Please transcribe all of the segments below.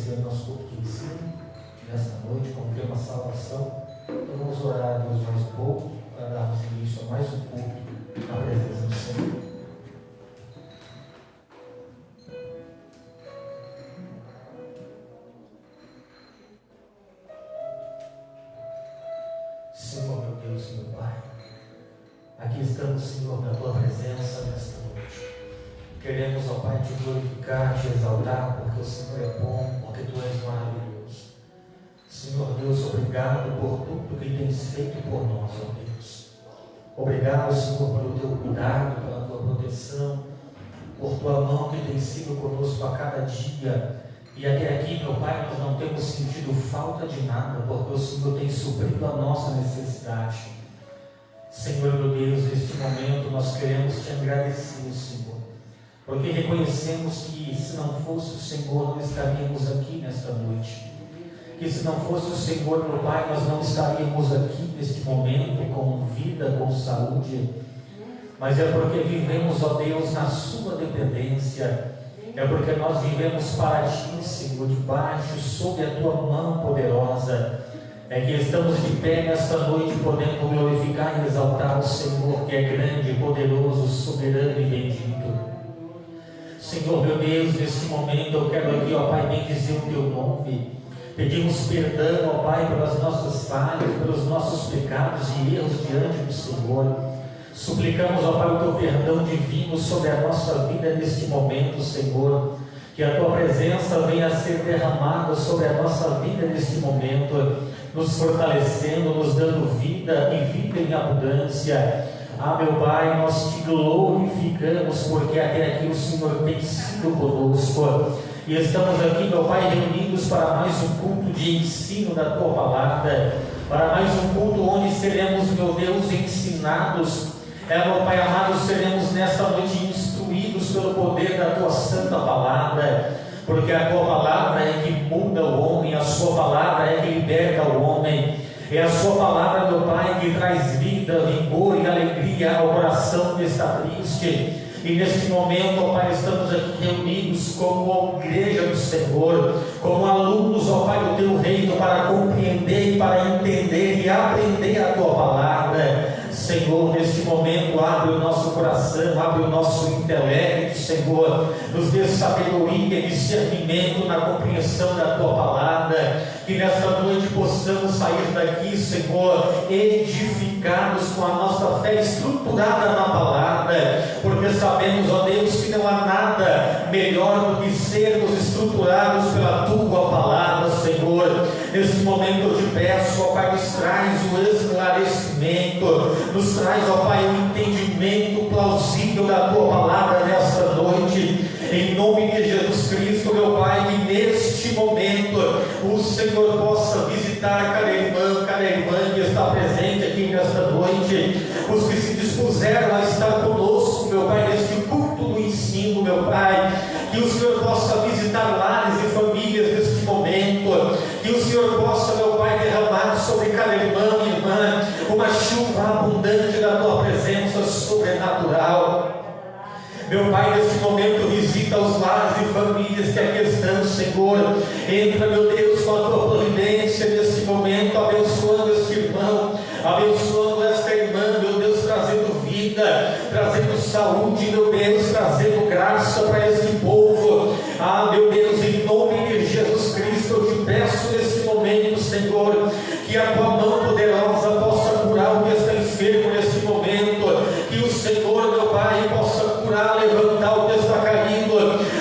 Senhor, nosso culto de ensino, nesta noite, como tema salvação. Então vamos orar a Deus mais um pouco, para darmos início a mais um culto na presença do Senhor. Senhor, meu Deus e meu Pai, aqui estamos, Senhor, na Tua presença nesta noite. Queremos, ó Pai, Te glorificar, Te exaltar, porque o Senhor é bom, porque Tu és maravilhoso. Senhor Deus, obrigado por tudo que Tens feito por nós, ó Deus. Obrigado, Senhor, pelo Teu cuidado, pela Tua proteção, por Tua mão que tem sido conosco a cada dia. E até aqui, meu Pai, nós não temos sentido falta de nada, porque o Senhor tem suprido a nossa necessidade. Senhor, meu Deus, neste momento nós queremos Te agradecer, Senhor, porque reconhecemos que se não fosse o Senhor, não estaríamos aqui nesta noite. Que se não fosse o Senhor, meu Pai, nós não estaríamos aqui neste momento com vida, com saúde. Mas é porque vivemos, ó Deus, na Sua dependência. É porque nós vivemos para Ti, Senhor, debaixo, sob a Tua mão poderosa. É que estamos de pé nesta noite, podendo glorificar e exaltar o Senhor, que é grande, poderoso, soberano e bendito. Senhor, meu Deus, neste momento eu quero aqui, ó Pai, bendizer o Teu nome. Pedimos perdão, ó Pai, pelas nossas falhas, pelos nossos pecados e erros diante do Senhor. Suplicamos, ó Pai, o Teu perdão divino sobre a nossa vida neste momento, Senhor. Que a Tua presença venha a ser derramada sobre a nossa vida neste momento, nos fortalecendo, nos dando vida e vida em abundância. Ah, meu Pai, nós Te glorificamos, porque até aqui o Senhor tem sido conosco. E estamos aqui, meu Pai, reunidos para mais um culto de ensino da Tua palavra, para mais um culto onde seremos, meu Deus, ensinados. Meu Pai amado, seremos nesta noite instruídos pelo poder da Tua santa palavra, porque a Tua palavra é que muda o homem, a Sua palavra é que liberta o homem, é a Sua palavra, meu Pai, que traz vida, vigor e alegria ao coração que está triste. E neste momento, ó Pai, estamos aqui reunidos como igreja do Senhor, como alunos, ó Pai, do Teu reino, para compreender, para entender e aprender a Tua palavra. Senhor, neste momento, abre o nosso coração, abre o nosso intelecto, Senhor, nos dê sabedoria e discernimento na compreensão da Tua palavra, que nesta noite possamos sair daqui, Senhor, edificados com a nossa fé estruturada na palavra, porque sabemos, ó Deus, que não há nada melhor do que sermos estruturados pela Tua palavra, Senhor. Neste momento eu Te peço, ó Pai, nos traz o esclarecimento, nos traz, ó Pai, o entendimento plausível da Tua palavra nesta noite, em nome de Jesus Cristo, meu Pai, que neste momento o Senhor possa visitar cada irmã que está presente aqui nesta noite, os que se dispuseram a estar conosco, meu Pai, neste culto do ensino, meu Pai, que o Senhor possa visitar lares e famílias neste momento, que o Senhor possa, meu Pai, derramar sobre cada irmão e irmã uma chuva abundante da Tua presença sobrenatural. Meu Pai, neste momento visita os lares e famílias que aqui estão, Senhor. Entra, meu Deus, com a Tua providência neste momento, abençoando este irmão, abençoando esta irmã, meu Deus, trazendo vida, trazendo saúde, meu Deus, trazendo graça para este povo. Ah, meu Deus, em nome de Jesus Cristo, eu Te peço neste momento, Senhor, que a Tua mão poderosa possa curar o que está enfermo neste momento, que o Senhor, meu Pai, possa curar, levantar o que está caído,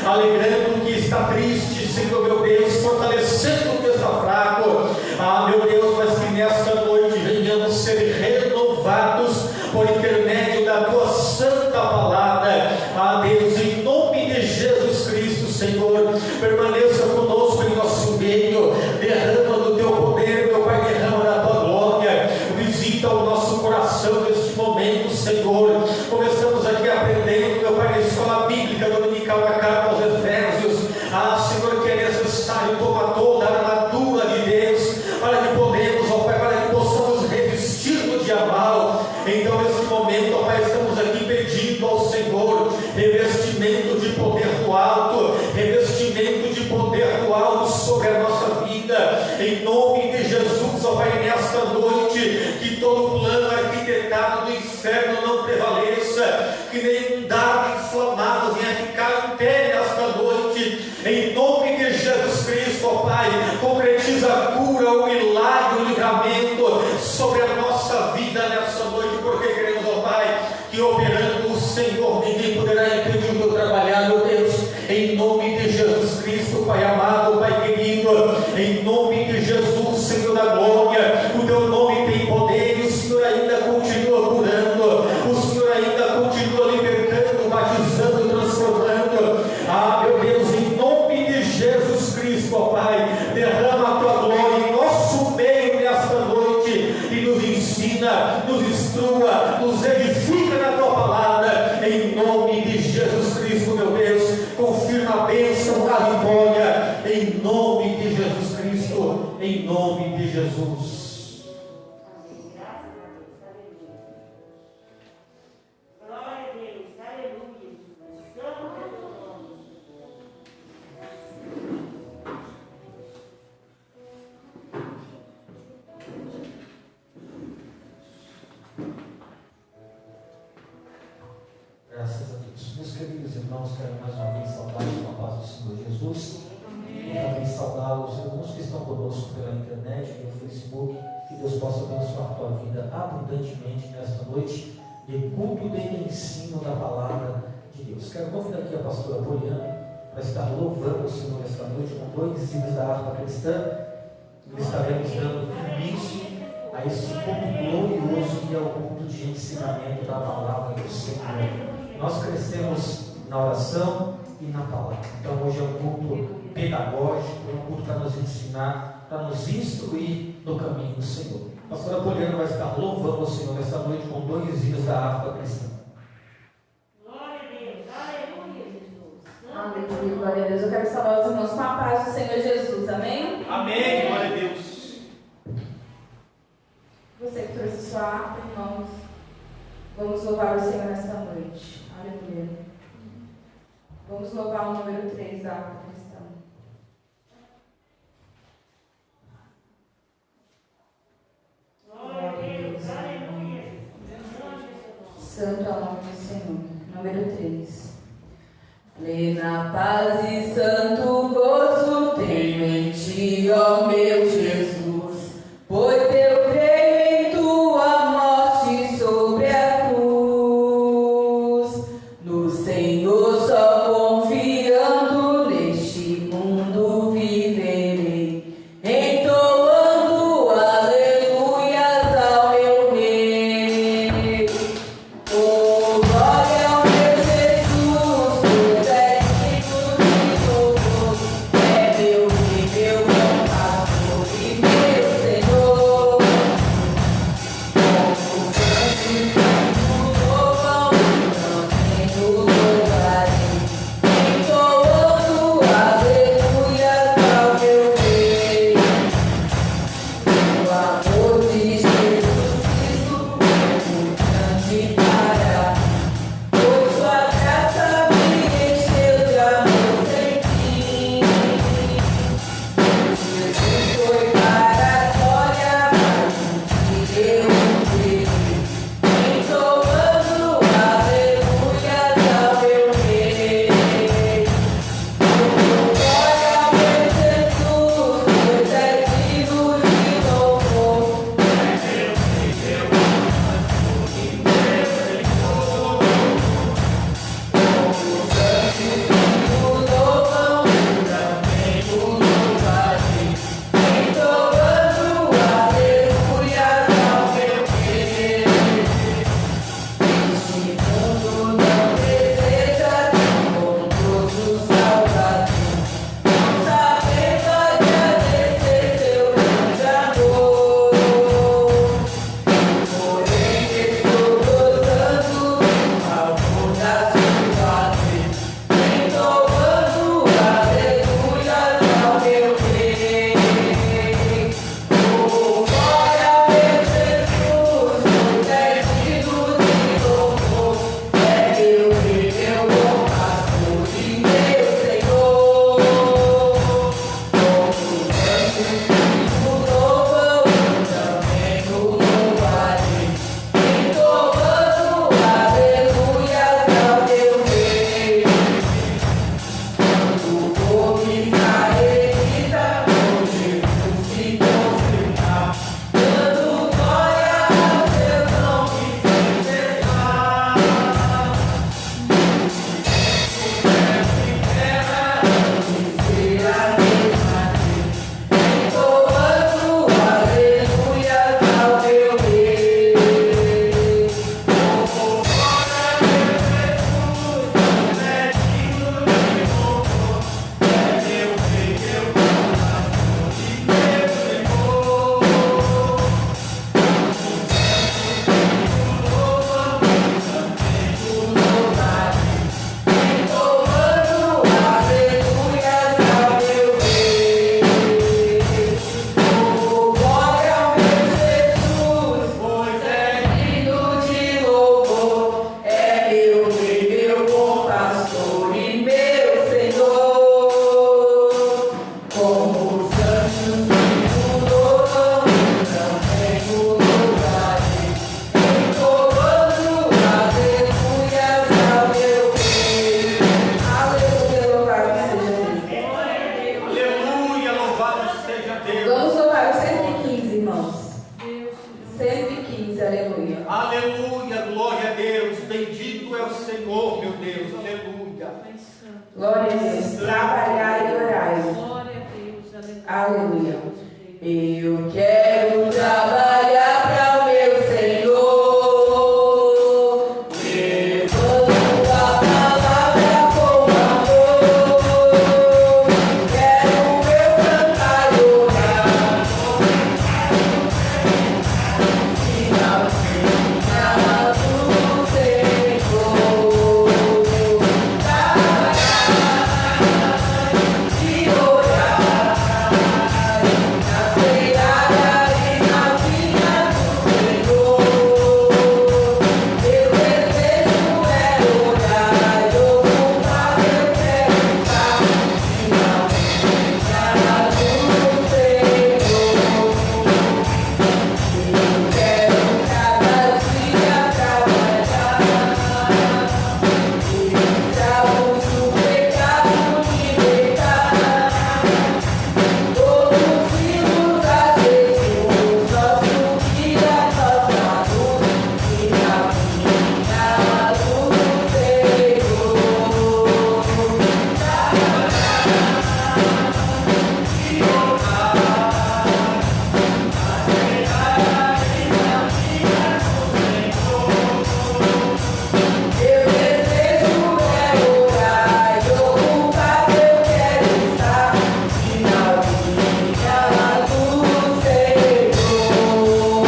alegrando o que está triste, Senhor, meu Deus, fortalecendo o que está fraco. Ah, meu Deus, mas que nesta noite venhamos ser renovados por intermédio da Tua santa palavra. Ah, Deus, em nome de Jesus Cristo, Senhor, permaneça conosco em nosso meio, derrama do Teu poder, meu Pai, derrama da Tua glória, visita o nosso coração neste momento, Senhor. Como estamos aqui aprendendo, meu Pai, na escola bíblica dominical da carta aos Efésios, Senhor, que é necessário tomar toda a armadura de Deus, para que podemos, ó Pai, para que possamos revestir no dia mal. Então, nesse momento, ó Pai, estamos aqui pedindo ao Senhor revestimento de poder do alto, revestimento de poder do alto sobre de Jesus Cristo, meu Deus, confirma a bênção, a vitória, em nome de Jesus Cristo, em nome de Jesus. Graças a Deus. Meus queridos irmãos, quero mais uma vez saudá-los com a paz do Senhor Jesus. E também saudar os irmãos que estão conosco pela internet, pelo Facebook. Que Deus possa abençoar a tua vida abundantemente nesta noite de culto de ensino da palavra de Deus. Quero convidar aqui a pastora Poliana para estar louvando o Senhor esta noite com 2 hinos da harpa cristã. E estaremos dando início a este culto glorioso e ao culto de ensinamento da palavra do Senhor. Nós crescemos na oração e na palavra. Então hoje é um culto pedagógico, é um culto para nos ensinar, para nos instruir no caminho do Senhor. A pastora Poliana vai estar louvando o Senhor esta noite com 2 hinos da harpa cristã. Glória a Deus, aleluia, Jesus. Aleluia, glória a Deus. Eu quero saudar os irmãos com a paz do Senhor Jesus, amém? Amém, glória a Deus. Você que trouxe sua harpa, irmãos, vamos louvar o Senhor nesta noite. Aleluia. Vamos louvar o número 3 da harpa cristã. Glória a Deus, aleluia. Santo é o nome do Senhor. Número 3. Plena paz e santo gozo tenho em ti, ó meu Jesus, pois eu creio em tua morte sobre a cruz. No Senhor só confiando, neste mundo viverei, entoando aleluias ao meu Rei. Oh, glória ao meu Jesus, pois és digno de louvor, é meu Rei, meu bom pastor e meu Senhor. Como canto, como louvam, não tenho louvarei, Glória a Deus. Trabalhar e orar. Glória a Deus. Aleluia. Eu quero trabalhar para o meu Senhor. Levando a palavra com amor. Quero eu cantar e orar. Finalzinha do Senhor. E orar na beirada e na vinha do Senhor. Meu desejo é orar e ocupar, eu quero estar finalmente do Senhor. Eu quero cada dia trabalhar. Escravos do pecado libertar, todos filhos a Jesus, nosso guia, nossa luz, e na vinha do Senhor. Meu desejo é orar e ocupar, eu quero estar finalzinha do Senhor.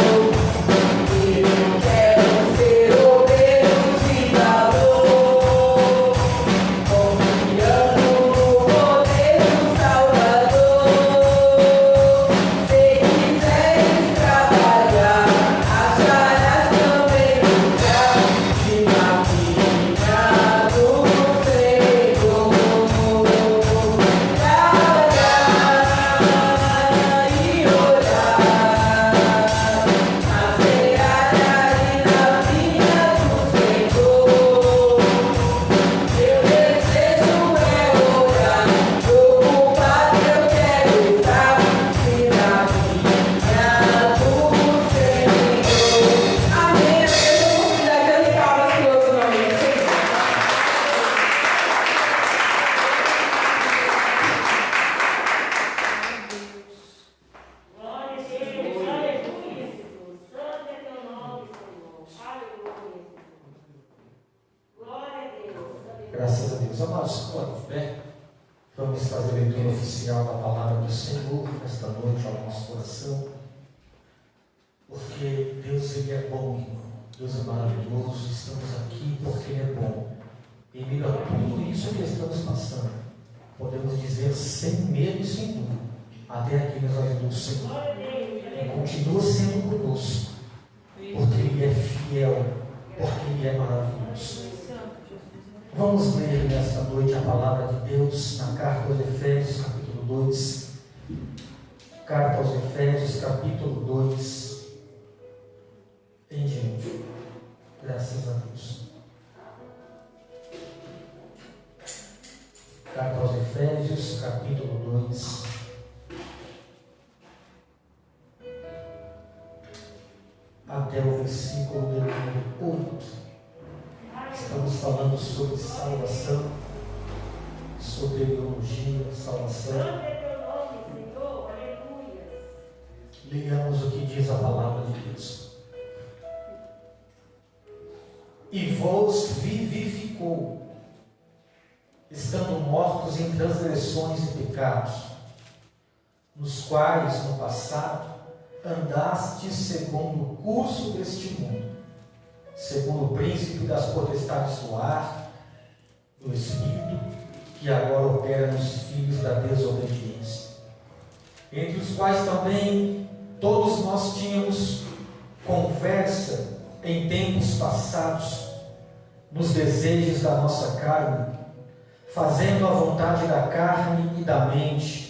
Eu quero ser obreiro de valor, confiando no poder do Salvador. Se quiseres trabalhar, acharás também lugar finalzinha do Senhor. Trabalhar e orar na beirada e na vinha do Senhor. Meu desejo é orar, ocupar, eu quero estar finalzinha do Senhor. Amém. Vamos dar as palmas para o outro nome do Senhor. Glória a Deus. Aleluia, Jesus. Santo é teu nome, Senhor. Aleluia. Glória a Deus. Aleluia. Graças a Deus. Amados, coloque de pé. Vamos fazer a leitura oficial da palavra do Senhor nesta noite ao nosso coração. Porque Deus, Ele é bom, irmão. Deus é maravilhoso. Estamos aqui porque Ele é bom. Em meio a tudo isso que estamos passando, podemos dizer sem medo e sem dúvida, até aqui nos ajudou o Senhor. Glória a Deus. E Aleluia. continua sendo conosco, porque Ele é fiel, porque Ele é maravilhoso. Vamos ler nesta noite a palavra de Deus na carta aos Efésios, capítulo 2. Carta aos Efésios, capítulo 2. Em diante. Graças a Deus. Carta aos Efésios, capítulo 2. Até o versículo de número 8. Estamos falando sobre salvação, sobre teologia, salvação. Santo é teu nome, Senhor. Aleluia. Leiamos o que diz a palavra de Deus. E vos vivificou, estando mortos em transgressões e pecados, nos quais no passado andastes segundo o curso deste mundo, segundo o príncipe das potestades do ar, do Espírito, que agora opera nos filhos da desobediência, entre os quais também todos nós tínhamos conversa em tempos passados, nos desejos da nossa carne, fazendo a vontade da carne e da mente,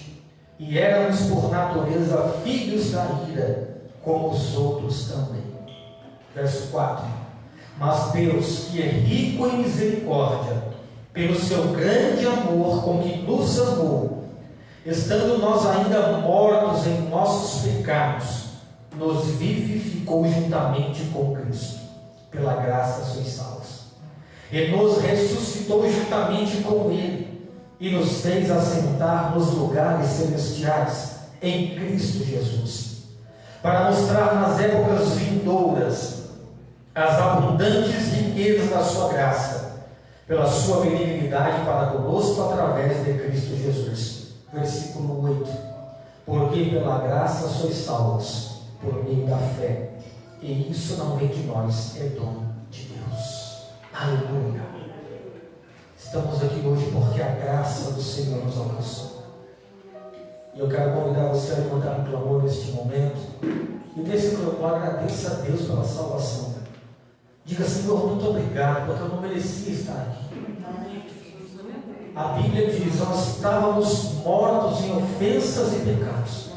e éramos por natureza filhos da ira, como os outros também. Verso 4. Mas Deus, que é rico em misericórdia, pelo seu grande amor com que nos amou, estando nós ainda mortos em nossos pecados, nos vivificou juntamente com Cristo. Pela graça sois salvos. e nos ressuscitou juntamente com Ele, e nos fez assentar nos lugares celestiais, em Cristo Jesus, para mostrar nas épocas vindouras as abundantes riquezas da sua graça, pela sua benignidade para conosco através de Cristo Jesus. Versículo 8: porque pela graça sois salvos, por meio da fé, e isso não vem de nós, é dom de Deus. Aleluia! Estamos aqui hoje porque a graça do Senhor nos alcançou. E eu quero convidar você a levantar um clamor neste momento, e nesse clamor agradeça a Deus pela salvação. Diga: Senhor, muito obrigado, porque eu não merecia estar aqui. A Bíblia diz: nós estávamos mortos em ofensas e pecados,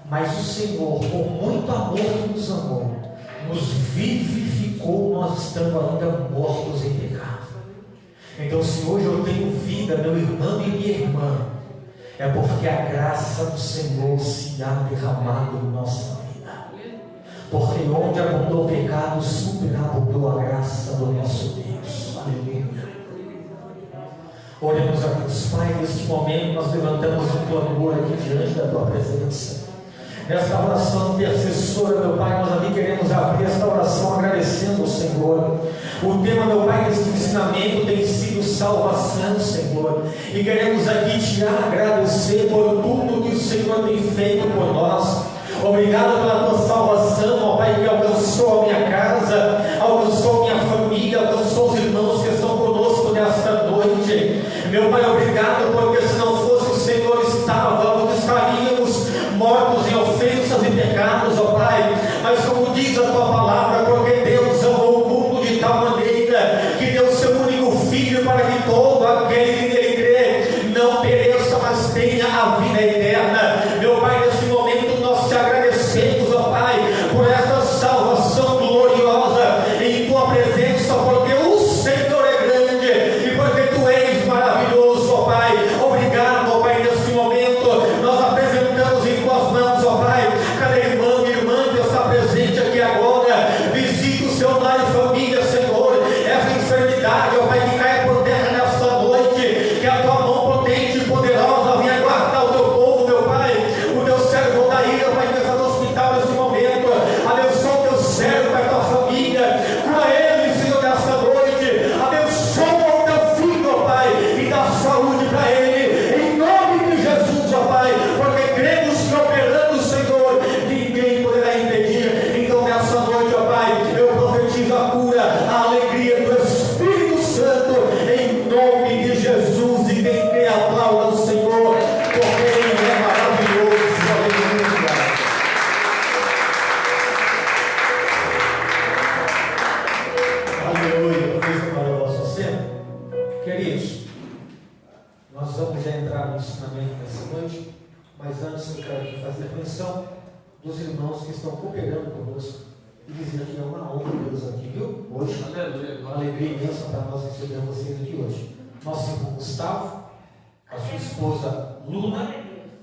mas o Senhor, com muito amor que nos amou, nos vivificou, nós estando ainda mortos em pecado. Então, se hoje eu tenho vida, meu irmão e minha irmã, é porque a graça do Senhor se há derramado em nossa vida. Porque onde abundou o pecado, superabundou a graça do nosso Deus. Aleluia. Oremos a Deus. Pai, neste momento nós levantamos um clamor aqui diante da Tua presença. Nesta oração intercessora, meu Pai, nós aqui queremos abrir esta oração agradecendo ao Senhor. O tema, meu Pai, deste ensinamento tem sido salvação, Senhor. E queremos aqui te agradecer por tudo que o Senhor tem feito por nós. Obrigado pela Tua salvação, ó Pai, que alcançou a minha casa, alcançou a minha família, alcançou os irmãos que estão conosco nesta noite. Meu Pai, obrigado, porque se não fosse o Senhor estaríamos mortos em ofensas e pecados, ó Pai. Mas como diz a Tua palavra, porque Deus amou o mundo de tal maneira que deu seu único Filho, para que todo aquele que nele crê não pereça, mas tenha a vida eterna. Meu Pai, neste momento nós te agradecemos, ó Pai, por esta salvação gloriosa em Tua presença, porque o Senhor é grande e porque Tu és maravilhoso, ó Pai. Obrigado, ó Pai, neste momento nós apresentamos em Tuas mãos, ó Pai, cada irmão e irmã que está presente aqui agora. Visita o seu lar e família, Senhor. Essa enfermidade, ó Pai, que cai por terra nesta noite, que a Tua mão potente e poderosa venha guardar o Teu povo, meu Pai. O Teu servo daí, ó Pai, que está no hospital neste momento, abençoa o Teu servo, Pai, a Tua família, cura ele, Senhor, nesta noite. Abençoa o Teu filho, ó Pai, e dá saúde para ele, em nome de Jesus, ó Pai, porque cremos que operando, Senhor, ninguém poderá impedir. Então nessa noite, ó Pai, eu profetizo a cura, a alegria do Espírito Santo, em nome de Jesus. E quem crê, aplauda o Senhor, porque Ele é maravilhoso. Aleluia. Aleluia. Professor, para o vosso assento. Queridos, nós vamos já entrar no ensinamento nessa noite, mas antes eu quero aqui fazer menção dos irmãos que estão cooperando conosco e dizer que é uma honra tê-los aqui, viu? Hoje, uma alegria imensa para nós receber vocês aqui hoje. Nosso irmão Gustavo, a sua esposa Luna,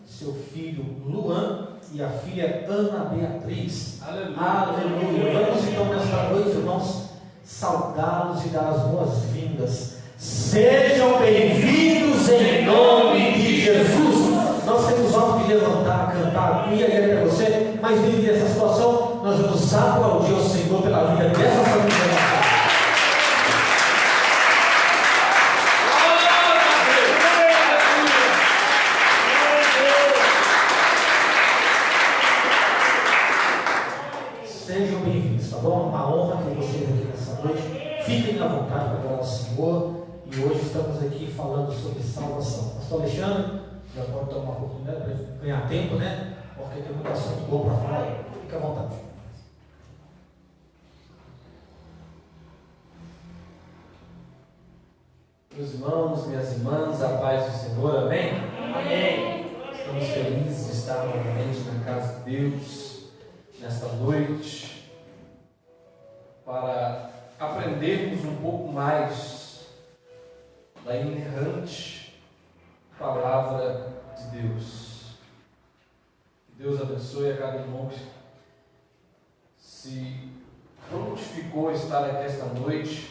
seu filho Luan e a filha Ana Beatriz. Aleluia. Aleluia. Vamos então nesta noite, irmãos, saudá-los e dar as boas-vindas. Sejam bem-vindos em nome de Jesus. Nós temos algo de levantar, cantar e agradecer a você, mas devido a essa situação, nós vamos aplaudir ao Senhor pela vida dessa família. Sejam bem-vindos, tá bom? Uma honra ter vocês aqui nessa noite. Fiquem à vontade para adorar o Senhor. E hoje estamos aqui falando sobre salvação. Pastor Alexandre, já pode tomar uma oportunidade para ganhar tempo, né? Porque tem muito assunto bom para falar. Fique à vontade. Meus irmãos, minhas irmãs, a paz do Senhor, amém? Amém. Estamos felizes de estar novamente na casa de Deus, nesta noite, para aprendermos um pouco mais da inerrante palavra de Deus. Que Deus abençoe a cada irmão que se prontificou a estar aqui esta noite.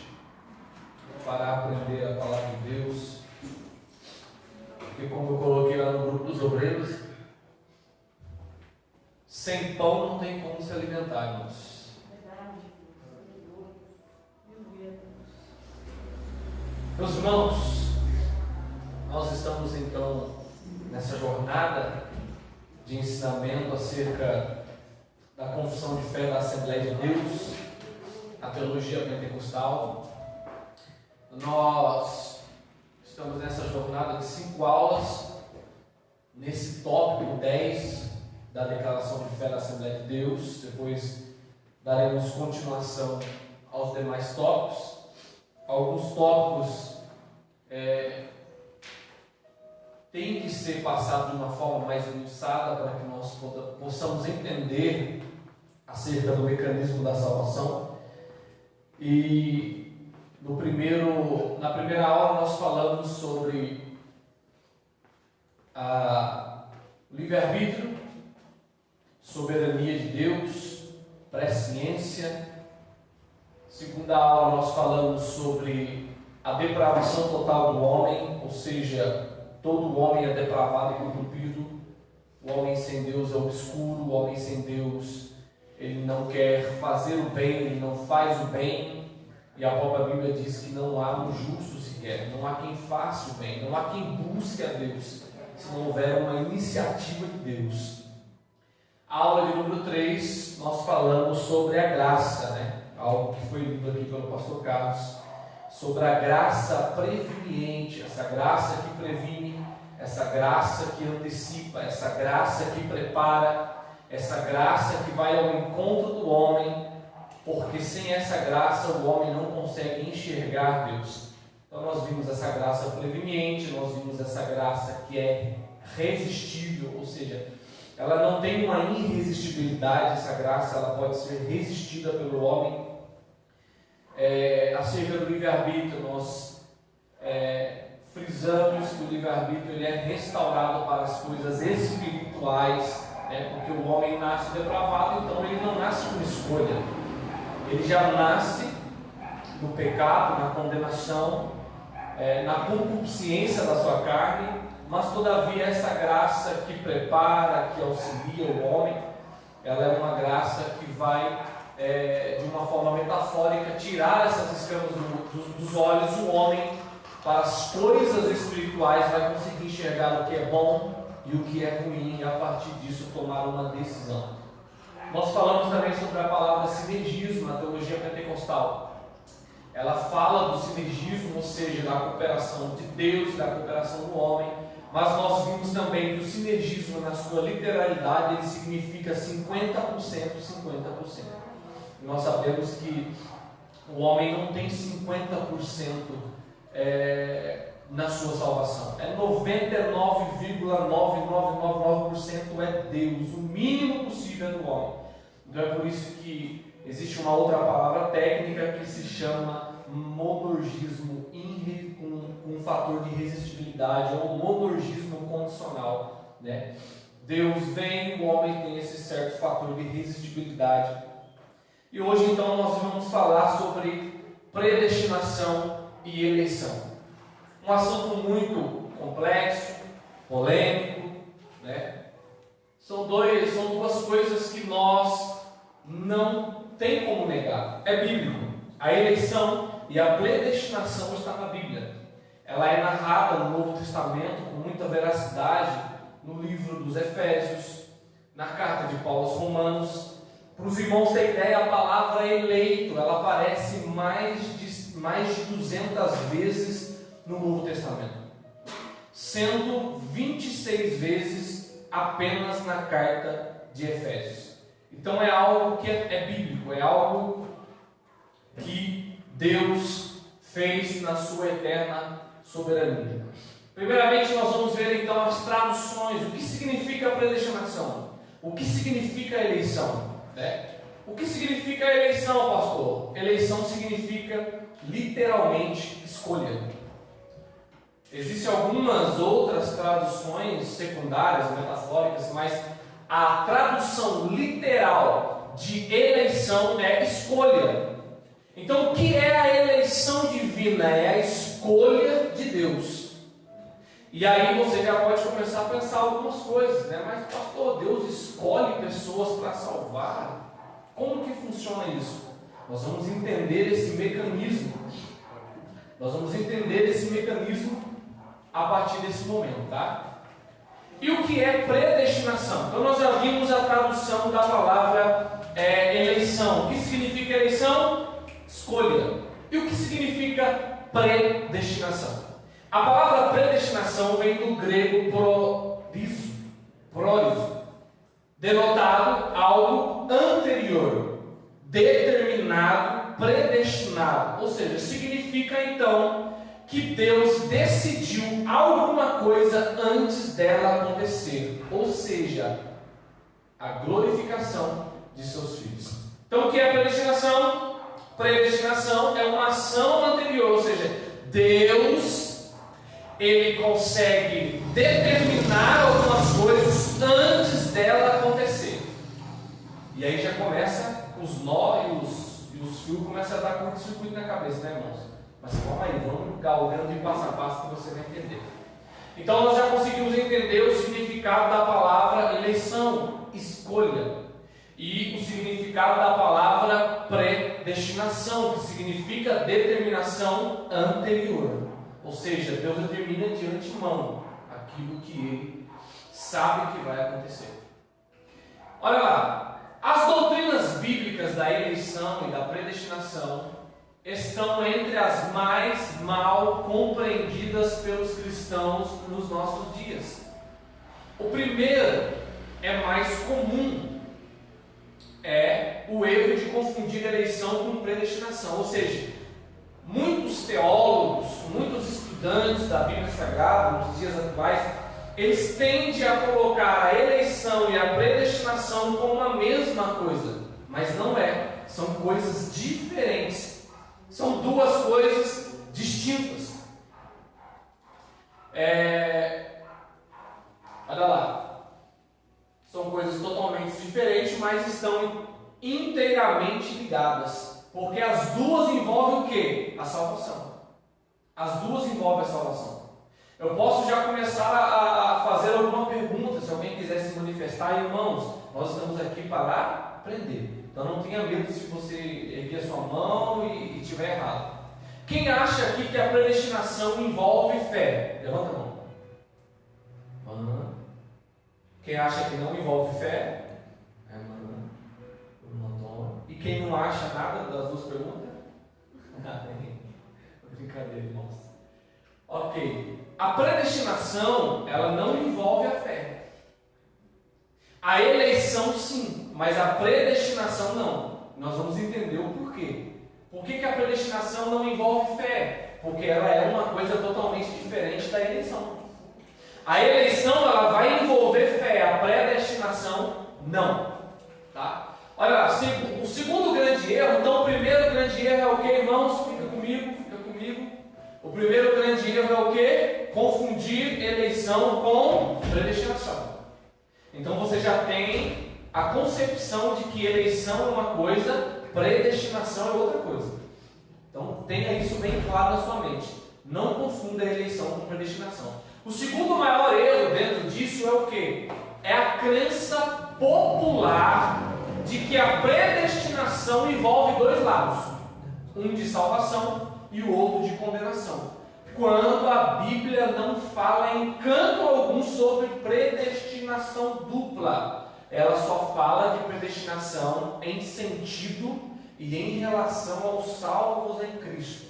para aprender a palavra de Deus. Porque, como eu coloquei lá no grupo dos obreiros, sem pão não tem como se alimentar, irmãos. Meus irmãos, nós estamos então nessa jornada de ensinamento acerca da confissão de fé da Assembleia de Deus, a teologia pentecostal. Nós estamos nessa jornada de 5 aulas, nesse tópico 10 da declaração de fé da Assembleia de Deus. Depois daremos continuação aos demais tópicos. Alguns tópicos têm que ser passados de uma forma mais esmiuçada para que nós possamos entender acerca do mecanismo da salvação. E na primeira aula nós falamos sobre o livre-arbítrio, soberania de Deus, presciência. Segunda aula nós falamos sobre a depravação total do homem, ou seja, todo homem é depravado e corrompido. O homem sem Deus é obscuro, o homem sem Deus, ele não quer fazer o bem, ele não faz o bem. E a própria Bíblia diz que não há um justo sequer, não há quem faça o bem, não há quem busque a Deus, se não houver uma iniciativa de Deus. A aula de número 3, nós falamos sobre a graça, algo que foi lido aqui pelo pastor Carlos, sobre a graça preveniente, essa graça que previne, essa graça que antecipa, essa graça que prepara, essa graça que vai ao encontro do homem, porque sem essa graça o homem não consegue enxergar Deus. Então nós vimos essa graça preveniente, nós vimos essa graça que é resistível, ou seja, ela não tem uma irresistibilidade, essa graça ela pode ser resistida pelo homem. Acerca do livre-arbítrio, nós frisamos que o livre-arbítrio ele é restaurado para as coisas espirituais, porque o homem nasce depravado, então ele não nasce com escolha, ele já nasce no pecado, na condenação, na concupiscência da sua carne. Mas todavia essa graça que prepara, que auxilia o homem, ela é uma graça que vai, de uma forma metafórica, tirar essas escamas dos olhos do homem para as coisas espirituais, vai conseguir enxergar o que é bom e o que é ruim, e a partir disso tomar uma decisão. Nós falamos também sobre a palavra sinergismo na teologia pentecostal. Ela fala do sinergismo, ou seja, da cooperação de Deus e da cooperação do homem. Mas nós vimos também que o sinergismo, na sua literalidade, ele significa 50%, 50%. E nós sabemos que o homem não tem 50% na sua salvação. 99,9999% é Deus, o mínimo possível é do homem. Então é por isso que existe uma outra palavra técnica que se chama monergismo, com um fator de resistibilidade, ou monergismo condicional. Deus vem, o homem tem esse certo fator de resistibilidade. E hoje então nós vamos falar sobre predestinação e eleição. Um assunto muito complexo, polêmico, São duas coisas que nós não tem como negar. É bíblico. A eleição e a predestinação está na Bíblia. Ela é narrada no Novo Testamento com muita veracidade no livro dos Efésios, na carta de Paulo aos Romanos. Para os irmãos terem ideia, a palavra eleito, ela aparece mais de 200 vezes no Novo Testamento, sendo 26 vezes apenas na carta de Efésios. Então é algo que é bíblico, é algo que Deus fez na sua eterna soberania. Primeiramente nós vamos ver então as traduções, o que significa a predestinação, o que significa a eleição, O que significa a eleição, pastor? Eleição significa literalmente escolha. Existem algumas outras traduções secundárias, metafóricas, mas a tradução literal de eleição é escolha. Então, o que é a eleição divina? É a escolha de Deus. E aí você já pode começar a pensar algumas coisas, né? Mas pastor, Deus escolhe pessoas para salvar? Como que funciona isso? Nós vamos entender esse mecanismo. Nós vamos entender esse mecanismo a partir desse momento, tá? E o que é predestinação? Então nós já vimos a tradução da palavra eleição. O que significa eleição? Escolha. E o que significa predestinação? A palavra predestinação vem do grego prorizo, denotado algo anterior, determinado, predestinado. Ou seja, significa então que Deus decidiu alguma coisa antes dela acontecer. Ou seja, a glorificação de seus filhos. Então o que é predestinação? Predestinação é uma ação anterior, ou seja, Deus ele consegue determinar algumas coisas antes dela acontecer. E aí já começa os nó e os fios começam a dar curto-circuito na cabeça, né, irmãos? Mas calma aí, vamos galgando de passo a passo que você vai entender. Então nós já conseguimos entender o significado da palavra eleição, escolha. E o significado da palavra predestinação, que significa determinação anterior. Ou seja, Deus determina de antemão aquilo que Ele sabe que vai acontecer. Olha lá, as doutrinas bíblicas da eleição e da predestinação estão entre as mais mal compreendidas pelos cristãos nos nossos dias. O primeiro é mais comum, é o erro de confundir eleição com predestinação, ou seja, muitos teólogos, muitos estudantes da Bíblia Sagrada nos dias atuais, eles tendem a colocar a eleição e a predestinação como a mesma coisa, mas não é, são coisas diferentes, são duas coisas distintas. Olha lá, são coisas totalmente diferentes, mas estão inteiramente ligadas. Porque as duas envolvem o quê? A salvação. As duas envolvem a salvação. Eu posso já começar a fazer alguma pergunta, se alguém quiser se manifestar. Irmãos, nós estamos aqui para aprender. Então não tenha medo se você erguer a sua mão e estiver errado. Quem acha aqui que a predestinação envolve fé? Levanta a mão. Quem acha que não envolve fé? E quem não acha nada das duas perguntas? Brincadeira, irmãos. Ok. A predestinação, ela não envolve a fé. A eleição sim, mas a predestinação não. Nós vamos entender o porquê. Por que a predestinação não envolve fé? Porque ela é uma coisa totalmente diferente da eleição. A eleição, ela vai envolver fé, a predestinação não. Tá? Olha lá, o segundo grande erro, então o primeiro grande erro é o que, irmãos? Fica comigo. O primeiro grande erro é o que? Confundir eleição com predestinação. Então você já tem a concepção de que eleição é uma coisa, predestinação é outra coisa. Então tenha isso bem claro na sua mente. Não confunda a eleição com predestinação. O segundo maior erro dentro disso é o que? É a crença popular de que a predestinação envolve dois lados, um de salvação e o outro de condenação, quando a Bíblia não fala em canto algum sobre predestinação dupla. Ela só fala de predestinação em sentido e em relação aos salvos em Cristo.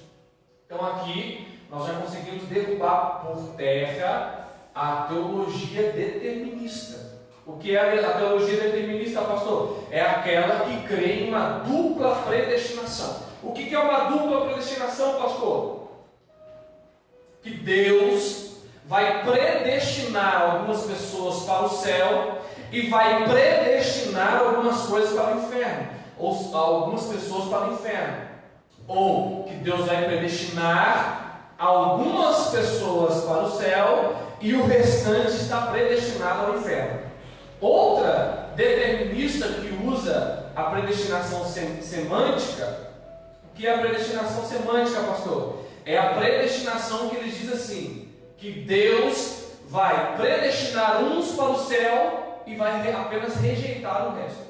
Então aqui nós já conseguimos derrubar por terra a teologia determinista. O que é a teologia determinista, pastor? É aquela que crê em uma dupla predestinação. O que é uma dupla predestinação, pastor? Que Deus vai predestinar algumas pessoas para o céu e vai predestinar algumas coisas para o inferno, ou algumas pessoas para o inferno. Ou que Deus vai predestinar algumas pessoas para o céu e o restante está predestinado ao inferno. Outra determinista que usa a predestinação semântica que é a predestinação semântica, pastor? É a predestinação que ele diz assim, que Deus vai predestinar uns para o céu e vai apenas rejeitar o resto.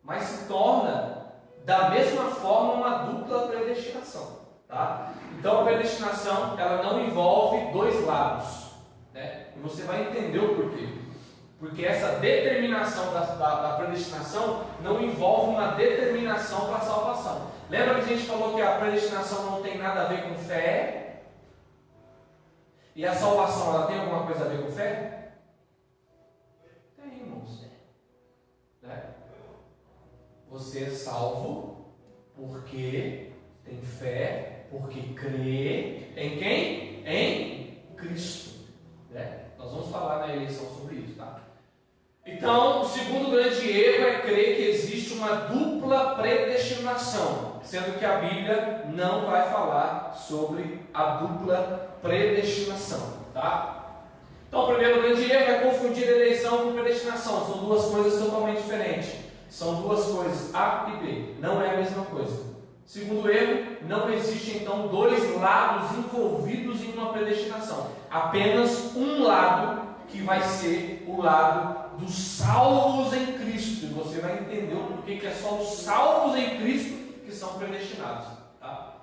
Mas se torna, da mesma forma, uma dupla predestinação. Tá? Então a predestinação, ela não envolve dois lados, né? E você vai entender o porquê. Porque essa determinação da predestinação não envolve uma determinação para a salvação. Lembra que a gente falou que a predestinação não tem nada a ver com fé? E a salvação, ela tem alguma coisa a ver com fé? Tem, irmãos. Né? Você é salvo porque tem fé, porque crê em quem? Em Cristo. Né? Nós vamos falar na eleição sobre isso, tá? Então, o segundo grande erro é crer que existe uma dupla predestinação, sendo que a Bíblia não vai falar sobre a dupla predestinação, tá? Então, o primeiro grande erro é confundir eleição com predestinação. São duas coisas totalmente diferentes. São duas coisas, A e B. Não é a mesma coisa. Segundo erro, não existe então dois lados envolvidos em uma predestinação. Apenas um lado que vai ser o lado dos salvos em Cristo. E você vai entender o porquê que é só os salvos em Cristo que são predestinados. Tá?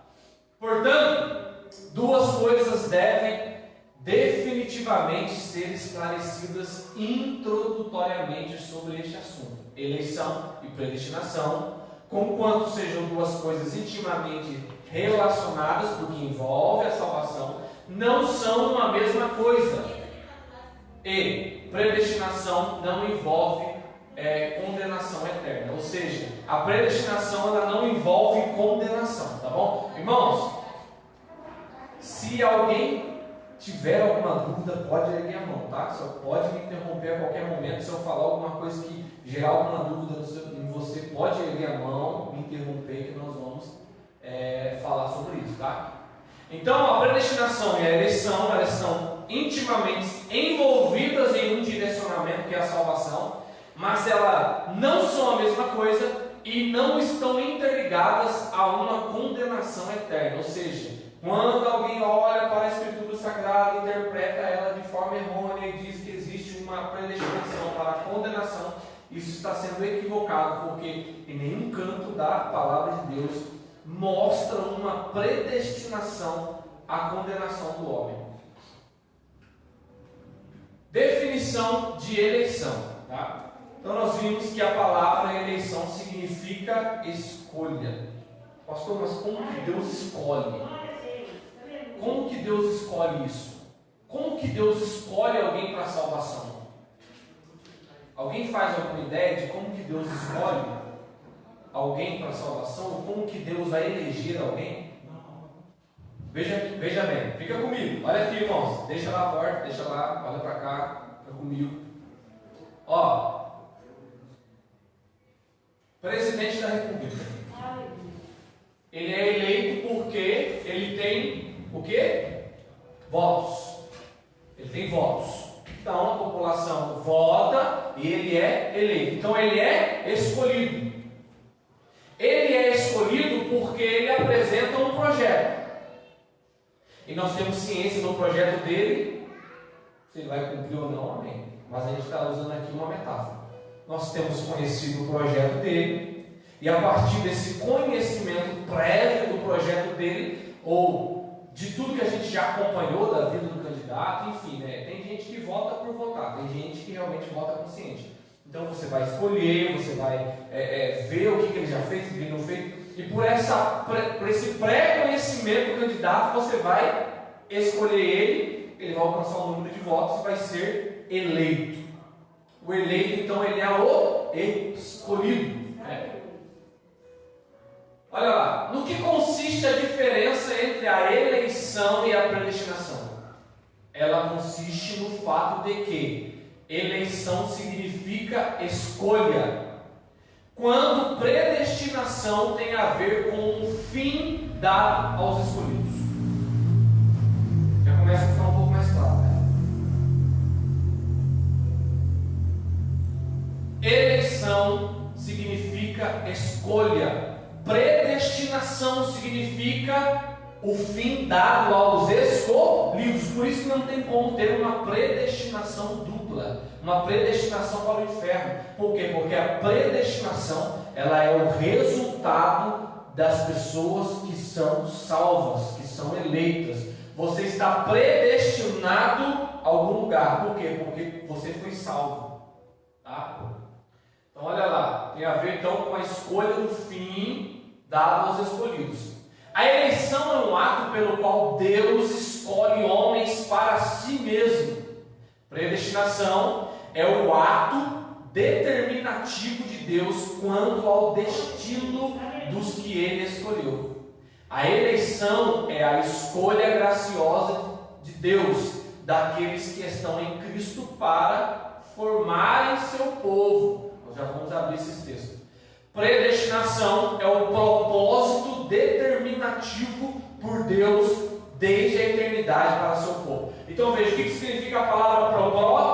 Portanto, duas coisas devem definitivamente ser esclarecidas introdutoriamente sobre este assunto: eleição e predestinação, conquanto sejam duas coisas intimamente relacionadas, porque envolve a salvação, não são uma mesma coisa. E predestinação não envolve condenação eterna. Ou seja, a predestinação ela não envolve condenação, tá bom? Irmãos, se alguém tiver alguma dúvida, pode erguer a mão, tá? Você pode me interromper a qualquer momento. Se eu falar alguma coisa que gerar alguma dúvida em você, pode erguer a mão, me interromper, que nós vamos falar sobre isso, tá? Então, a predestinação e a eleição, elas são intimamente envolvidas em um direcionamento que é a salvação, mas elas não são a mesma coisa e não estão interligadas a uma condenação eterna. Ou seja, quando alguém olha para a Escritura Sagrada, interpreta ela de forma errônea e diz que existe uma predestinação para a condenação, isso está sendo equivocado, porque em nenhum canto da palavra de Deus mostra uma predestinação à condenação do homem. Definição de eleição, tá? Então nós vimos que a palavra eleição significa escolha. Pastor, mas como que Deus escolhe? Como que Deus escolhe isso? Como que Deus escolhe alguém para a salvação? Alguém faz alguma ideia de como que Deus escolhe alguém para a salvação? Como que Deus vai eleger alguém? Veja bem, fica comigo. Olha aqui, irmãos. Deixa lá a porta, deixa lá, olha para cá, fica comigo. Ó, presidente da República. Ele é eleito porque ele tem o quê? Votos. Ele tem votos. Então a população vota e ele é eleito. Então ele é escolhido. Ele é escolhido porque ele apresenta um projeto. E nós temos ciência no projeto dele, se ele vai cumprir ou não, amém. Mas a gente está usando aqui uma metáfora. Nós temos conhecido o projeto dele, e a partir desse conhecimento prévio do projeto dele, ou de tudo que a gente já acompanhou da vida do candidato, enfim, né? Tem gente que vota por votar, tem gente que realmente vota consciente. Então você vai escolher, você vai ver o que ele já fez, o que ele não fez. E por esse pré-conhecimento do candidato, você vai escolher ele vai alcançar um número de votos e vai ser eleito. O eleito, então, ele é o escolhido. Olha lá, no que consiste a diferença entre a eleição e a predestinação? Ela consiste no fato de que eleição significa escolha, quando predestinação tem a ver com um fim dado aos escolhidos. Já começa a ficar um pouco mais claro, né? Eleição significa escolha, predestinação predestinação significa o fim dado aos escolhidos. Por isso que não tem como ter uma predestinação dupla, uma predestinação para o inferno. Por quê? Porque a predestinação, ela é o resultado das pessoas que são salvas, que são eleitas. Você está predestinado a algum lugar. Por quê? Porque você foi salvo. Tá? Então olha lá, tem a ver então com a escolha do fim dado aos escolhidos. A eleição é um ato pelo qual Deus escolhe homens para si mesmo. Predestinação é o ato determinativo de Deus quanto ao destino dos que Ele escolheu. A eleição é a escolha graciosa de Deus daqueles que estão em Cristo para formarem seu povo. Nós já vamos abrir esses textos. Predestinação é o propósito determinativo por Deus desde a eternidade para seu povo. Então veja, o que significa a palavra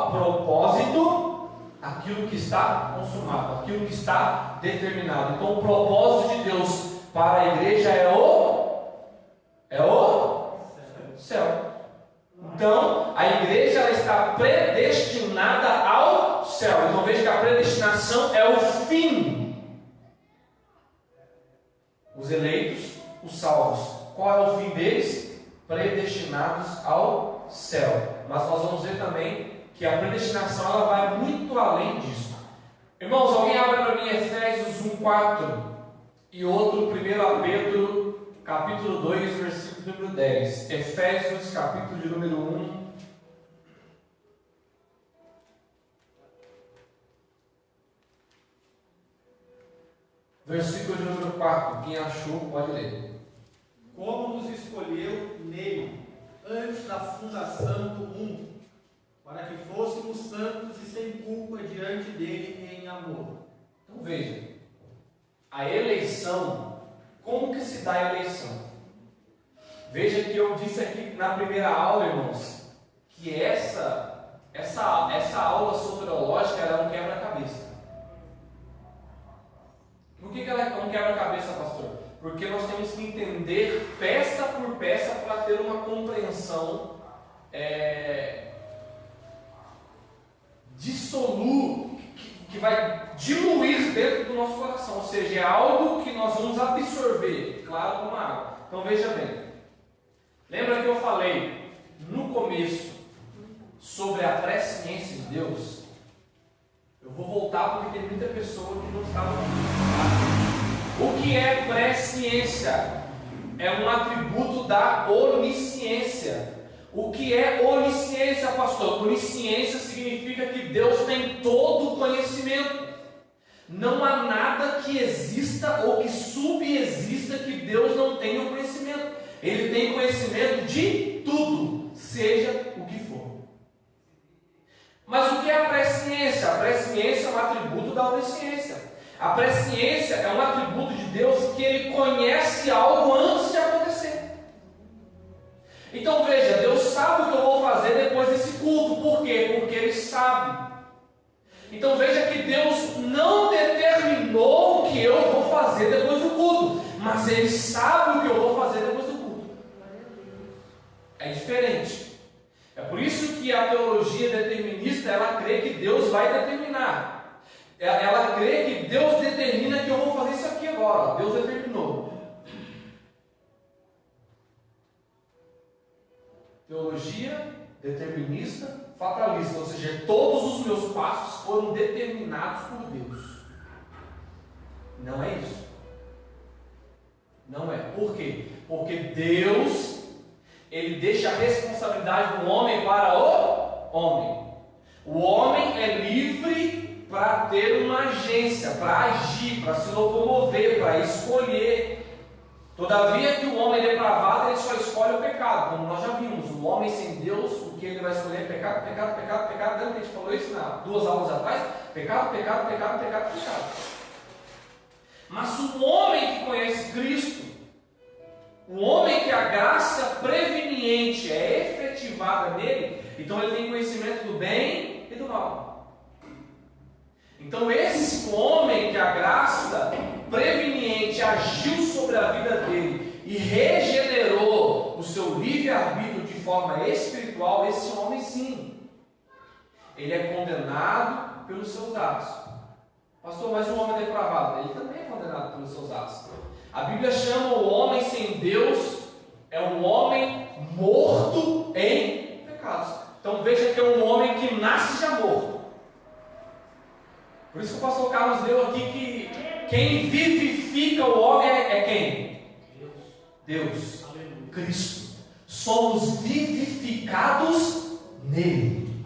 propósito? Aquilo que está consumado, aquilo que está determinado. Então o propósito de Deus para a igreja é o céu. Então a igreja ela está predestinada ao céu. Então veja que a predestinação é o fim. Os eleitos, os salvos. Qual é o fim deles? Predestinados ao céu. Mas nós vamos ver também que a predestinação ela vai muito além disso. Irmãos, alguém abre para mim Efésios 1:4 e outro 1 Pedro capítulo 2, versículo número 10. Efésios capítulo de número 1. Versículo de número 4. Quem achou pode ler. Como nos escolheu nele, antes da fundação do mundo, para que fôssemos santos e sem culpa diante dele em amor. Então veja, a eleição, como que se dá a eleição? Veja que eu disse aqui na primeira aula, irmãos, que essa aula soteriológica ela é um quebra-cabeça. Por que ela é um quebra-cabeça, pastor? Porque nós temos que entender peça por peça para ter uma compreensão que vai diluir dentro do nosso coração, ou seja, é algo que nós vamos absorver, claro, como água. Então veja bem, lembra que eu falei no começo sobre a presciência de Deus? Eu vou voltar porque tem muita pessoa que não estava aqui. O que é presciência? É um atributo da onisciência. O que é onisciência, pastor? Onisciência significa que Deus tem todo o conhecimento. Não há nada que exista ou que subexista que Deus não tenha o conhecimento. Ele tem conhecimento de tudo, seja o que for. Mas o que é a presciência? A presciência é um atributo da onisciência. A presciência é um atributo de Deus que Ele conhece algo antes de acontecer. Então veja, Deus sabe o que eu vou fazer depois desse culto. Por quê? Porque Ele sabe. Então veja que Deus não determinou o que eu vou fazer depois do culto, mas Ele sabe o que eu vou fazer depois do culto. É diferente. É por isso que a teologia determinista, ela crê que Deus vai determinar. Ela crê que Deus determina que eu vou fazer isso aqui agora. Deus determinou. Teologia determinista, fatalista, ou seja, todos os meus passos foram determinados por Deus. Não é isso. Não é. Por quê? Porque Deus, Ele deixa a responsabilidade do homem para o homem. O homem é livre para ter uma agência, para agir, para se locomover, para escolher. Todavia que o homem depravado, ele só escolhe o pecado, como nós já vimos. O homem sem Deus, o que ele vai escolher é pecado, pecado, pecado, pecado. Lembra que a gente falou isso há 2 aulas atrás? Pecado, pecado, pecado, pecado, pecado. Mas o homem que conhece Cristo, o homem que a graça preveniente é efetivada nele, então ele tem conhecimento do bem e do mal. Então esse homem que a graça preveniente agiu sobre a vida dele e regenerou o seu livre-arbítrio de forma espiritual, esse homem sim, ele é condenado pelos seus atos. Pastor, mas o homem depravado, ele também é condenado pelos seus atos. A Bíblia chama o homem sem Deus, é um homem morto em pecados. Então veja que é um homem que nasce já morto. Por isso que o pastor Carlos leu aqui que quem vivifica o homem é quem? Deus. Cristo. Somos vivificados nele.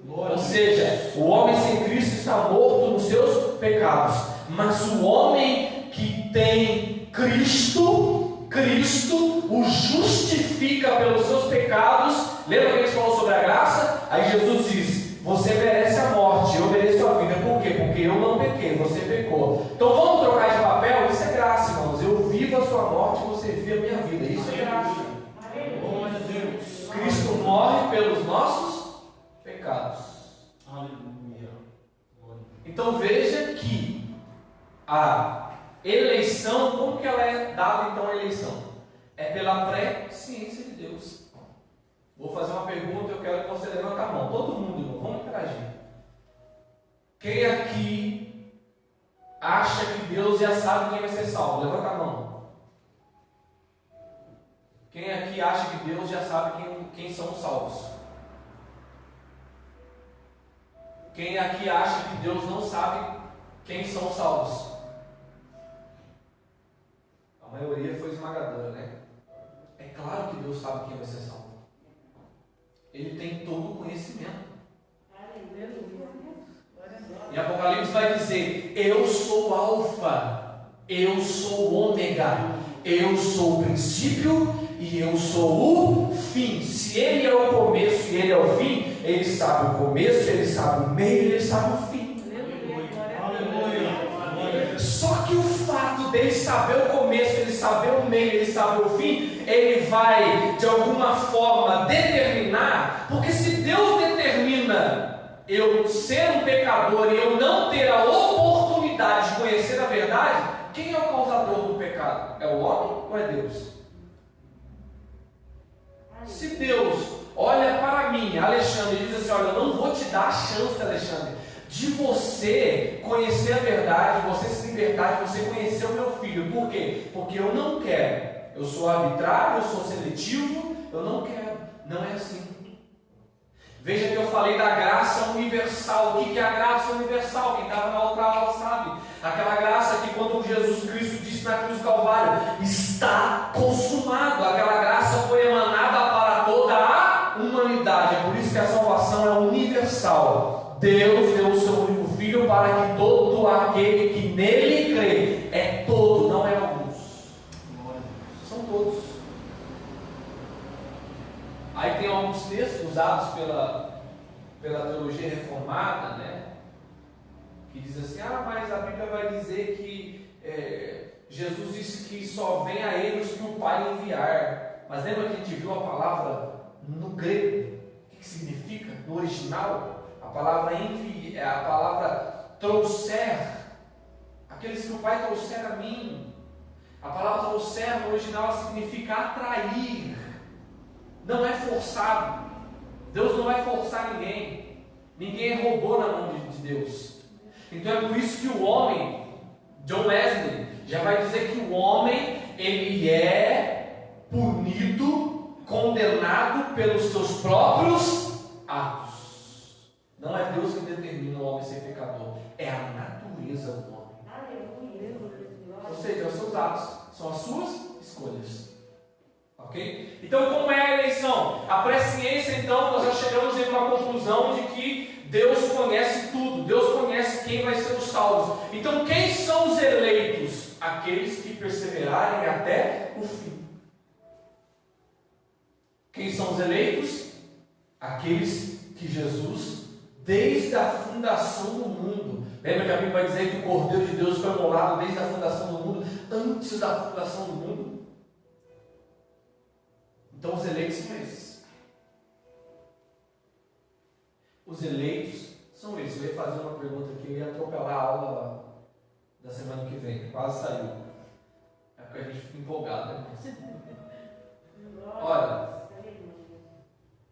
Ou seja, o homem sem Cristo está morto nos seus pecados. Mas o homem que tem Cristo o justifica pelos seus pecados. Lembra que a gente falou sobre a graça? Aí Jesus diz: você merece a morte, eu mereço a vida. Por quê? Porque eu não pequei, você pecou. Então vamos trocar de papel? Isso é graça, irmãos. Eu vivo a sua morte, você vive a minha vida. Isso é graça. Glória a Deus. Cristo morre pelos nossos pecados. Aleluia. Então veja que a eleição, como que ela é dada então a eleição? É pela presciência de Deus. Vou fazer uma pergunta, eu quero que você levante a mão. Todo mundo, irmão, vamos interagir. Quem aqui acha que Deus já sabe quem vai ser salvo? Levanta a mão. Quem aqui acha que Deus já sabe quem são os salvos? Quem aqui acha que Deus não sabe quem são os salvos? A maioria foi esmagadora, né? É claro que Deus sabe quem vai ser salvo. Ele tem todo o conhecimento. E Apocalipse vai dizer: eu sou o Alfa, eu sou o Ômega, eu sou o princípio e eu sou o fim. Se Ele é o começo e Ele é o fim, Ele sabe o começo, Ele sabe o meio, Ele sabe o fim. Só que o fato dele saber o começo, ele saber o meio, ele saber o fim, ele vai de alguma forma determinar, porque se Deus determina eu ser um pecador e eu não ter a oportunidade de conhecer a verdade, quem é o causador do pecado? É o homem ou é Deus? Se Deus olha para mim, Alexandre, e diz assim: olha, eu não vou te dar a chance, Alexandre, de você conhecer a verdade, você se libertar, de você conhecer o meu filho. Por quê? Porque eu não quero. Eu sou arbitrário, eu sou seletivo, eu não quero. Não é assim. Veja que eu falei da graça universal. O que é a graça universal? Quem estava na outra aula sabe. Aquela graça que quando Jesus Cristo disse na cruz do Calvário: está consumado. Aquela graça foi emanada para toda a humanidade. É por isso que a salvação é universal. Deus deu o seu único Filho para que todo aquele que nele crê, é todo, não é alguns, são todos. Aí tem alguns textos usados pela teologia reformada, né, que diz assim: mas a Bíblia vai dizer que Jesus disse que só vem a ele os que o Pai enviar. Mas lembra que a gente viu a palavra no grego? O que significa? No original, a palavra enviar, a palavra trouxer, aqueles que o Pai trouxer a mim. A palavra trouxer no original significa atrair, não é forçado. Deus não vai forçar ninguém, ninguém roubou na mão de Deus. Então é por isso que o homem, John Wesley, já vai dizer que o homem, ele é punido, condenado pelos seus próprios atos. Não é Deus que determina o homem ser pecador, é a natureza do homem. Ou seja, os seus atos são as suas escolhas. Ok? Então, como é a eleição? A presciência, então, nós já chegamos em uma conclusão de que Deus conhece tudo, Deus conhece quem vai ser os salvos. Então, quem são os eleitos? Aqueles que perseverarem até o fim. Quem são os eleitos? Aqueles que Jesus, desde a fundação do mundo, lembra que a Bíblia vai dizer que o Cordeiro de Deus foi imolado desde a fundação do mundo, antes da fundação do mundo? Então os eleitos são esses. Os eleitos são esses. Eu ia fazer uma pergunta aqui, eu ia atropelar a aula da semana que vem. Quase saiu. É porque a gente fica empolgado, né? Olha,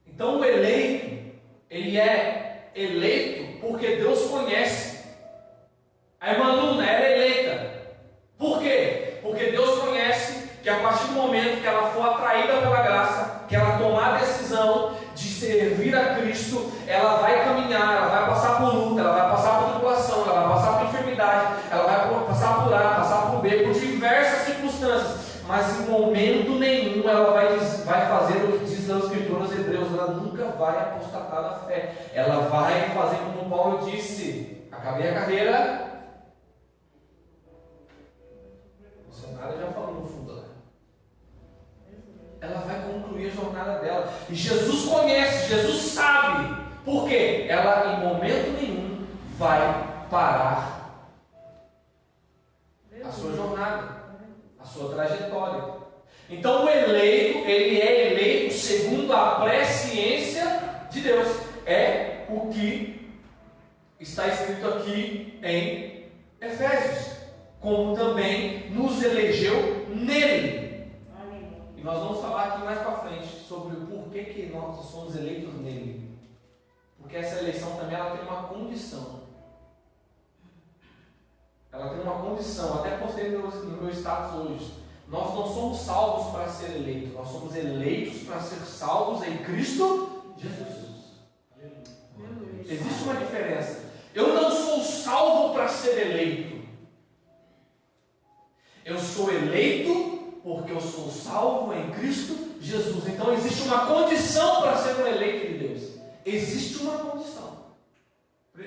então o eleito, ele é eleito porque Deus conhece. A irmã Luna era eleita. Por quê? Porque Deus conhece que a partir do momento que ela for atraída pela graça, que ela tomar a decisão de servir a Cristo, ela vai caminhar, ela vai passar por luta, ela vai passar por tribulação, ela vai passar por enfermidade, ela vai passar por A, passar por B, por diversas circunstâncias, mas em momento nenhum ela vai fazer o que diz a Escritura aos Hebreus, ela nunca vai apostatar da fé, ela vai fazer como Paulo disse: acabei a carreira. O missionário já falou no fundo lá. Ela vai concluir a jornada dela. E Jesus conhece, Jesus sabe. Por quê? Ela em momento nenhum vai parar a sua jornada, a sua trajetória. Então o eleito, ele é eleito segundo a presciência de Deus. É o que está escrito aqui em Efésios. Como também nos elegeu nele. E nós vamos falar aqui mais para frente sobre o porquê que nós somos eleitos nele. Porque essa eleição também ela tem uma condição. Ela tem uma condição. Até postei no meu status hoje. Nós não somos salvos para ser eleitos. Nós somos eleitos para ser salvos em Cristo Jesus. Existe uma diferença. Eu não sou salvo para ser eleito. Eu sou eleito porque eu sou salvo em Cristo Jesus. Então existe uma condição para ser um eleito de Deus. Existe uma condição. 1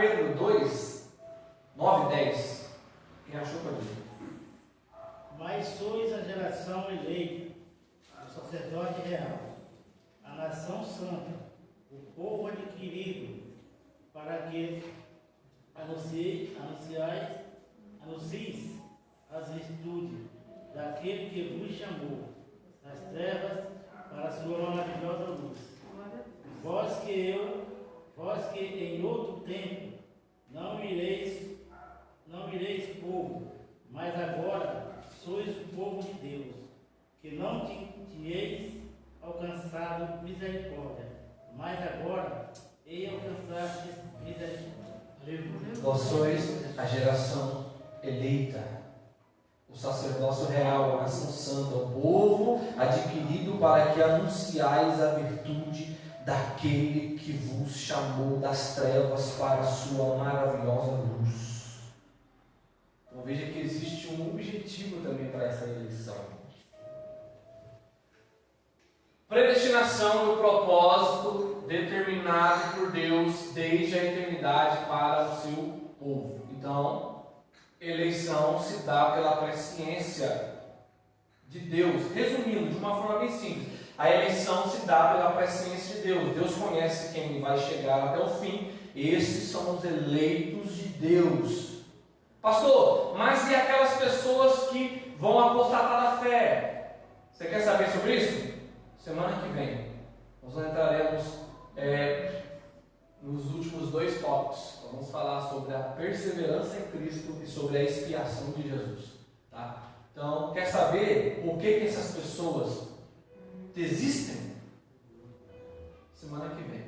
Pedro 2, 9 e 10. Quem achou para dizer? Mas sois a geração eleita, o sacerdote real, a nação santa, o povo adquirido, para que anuncie as virtudes daquele que vos chamou das trevas para a sua maravilhosa luz. Vós que em outro tempo não ireis povo, mas agora sois o povo de Deus, que não tinhais alcançado misericórdia, mas agora alcançaste misericórdia. Vós sois a geração eleita, o sacerdócio real, a nação santa, o povo adquirido para que anunciais a virtude daquele que vos chamou das trevas para a sua maravilhosa luz. Então veja que existe um objetivo também para essa eleição. Predestinação e o propósito determinado por Deus desde a eternidade para o seu povo. Então, eleição se dá pela presciência de Deus. Resumindo, de uma forma bem simples, a eleição se dá pela presciência de Deus. Deus conhece quem vai chegar até o fim. Esses são os eleitos de Deus. Pastor, mas e aquelas pessoas que vão apostatar da fé? Você quer saber sobre isso? Semana que vem nós entraremos nos últimos 2 tópicos. Nós vamos falar sobre a perseverança em Cristo e sobre a expiação de Jesus. Tá? Então, quer saber por que essas pessoas desistem? Semana que vem.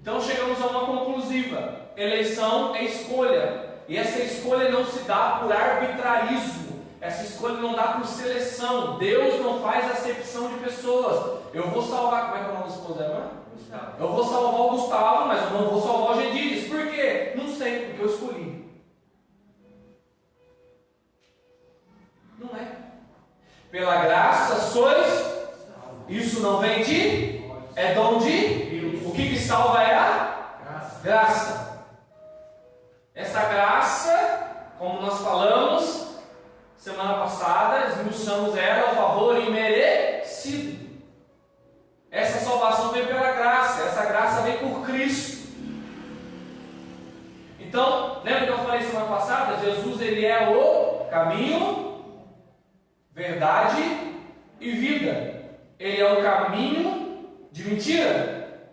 Então chegamos a uma conclusiva. Eleição é escolha. E essa escolha não se dá por arbitrarismo. Essa escolha não dá por seleção. Deus não faz acepção de pessoas. Eu vou salvar, como é que é o nome da esposa da irmã? Gustavo. Eu vou salvar o Gustavo, mas eu não vou salvar o Gedides. Por quê? Não sei, porque eu escolhi. Não é. Pela graça sois. Isso não vem de? É dom de? O que salva é a? Graça. Essa graça, como nós falamos semana passada, esmiuçamos ela, o favor imerecido. Essa salvação vem pela graça, essa graça vem por Cristo. Então, lembra que eu falei semana passada? Jesus, ele é o caminho, verdade e vida. Ele é um caminho de mentira?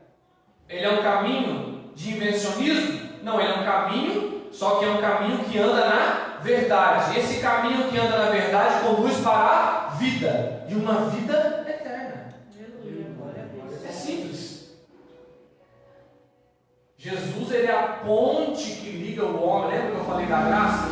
Ele é um caminho de invencionismo? Não, ele é um caminho só que é um caminho que anda na verdade. Esse caminho que anda na verdade conduz para a vida, e uma vida eterna. É simples. Jesus, ele é a ponte que liga o homem. Lembra que eu falei da graça?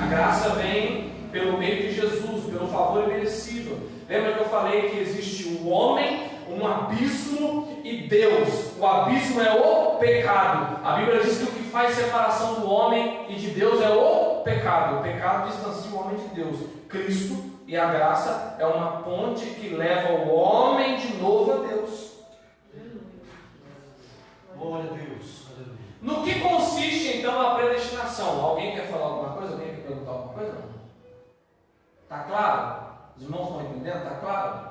A graça vem pelo meio de Jesus, pelo favor imerecido. Lembra que eu falei que existe o homem, um abismo e Deus. O abismo é o pecado. A Bíblia diz que o que faz separação do homem e de Deus é o pecado. O pecado distancia o homem de Deus. Cristo e a graça é uma ponte que leva o homem de novo a Deus. Glória a Deus. No que consiste então a predestinação? Alguém quer falar alguma coisa? Alguém quer perguntar alguma coisa? Está claro? Os irmãos estão entendendo? Está claro?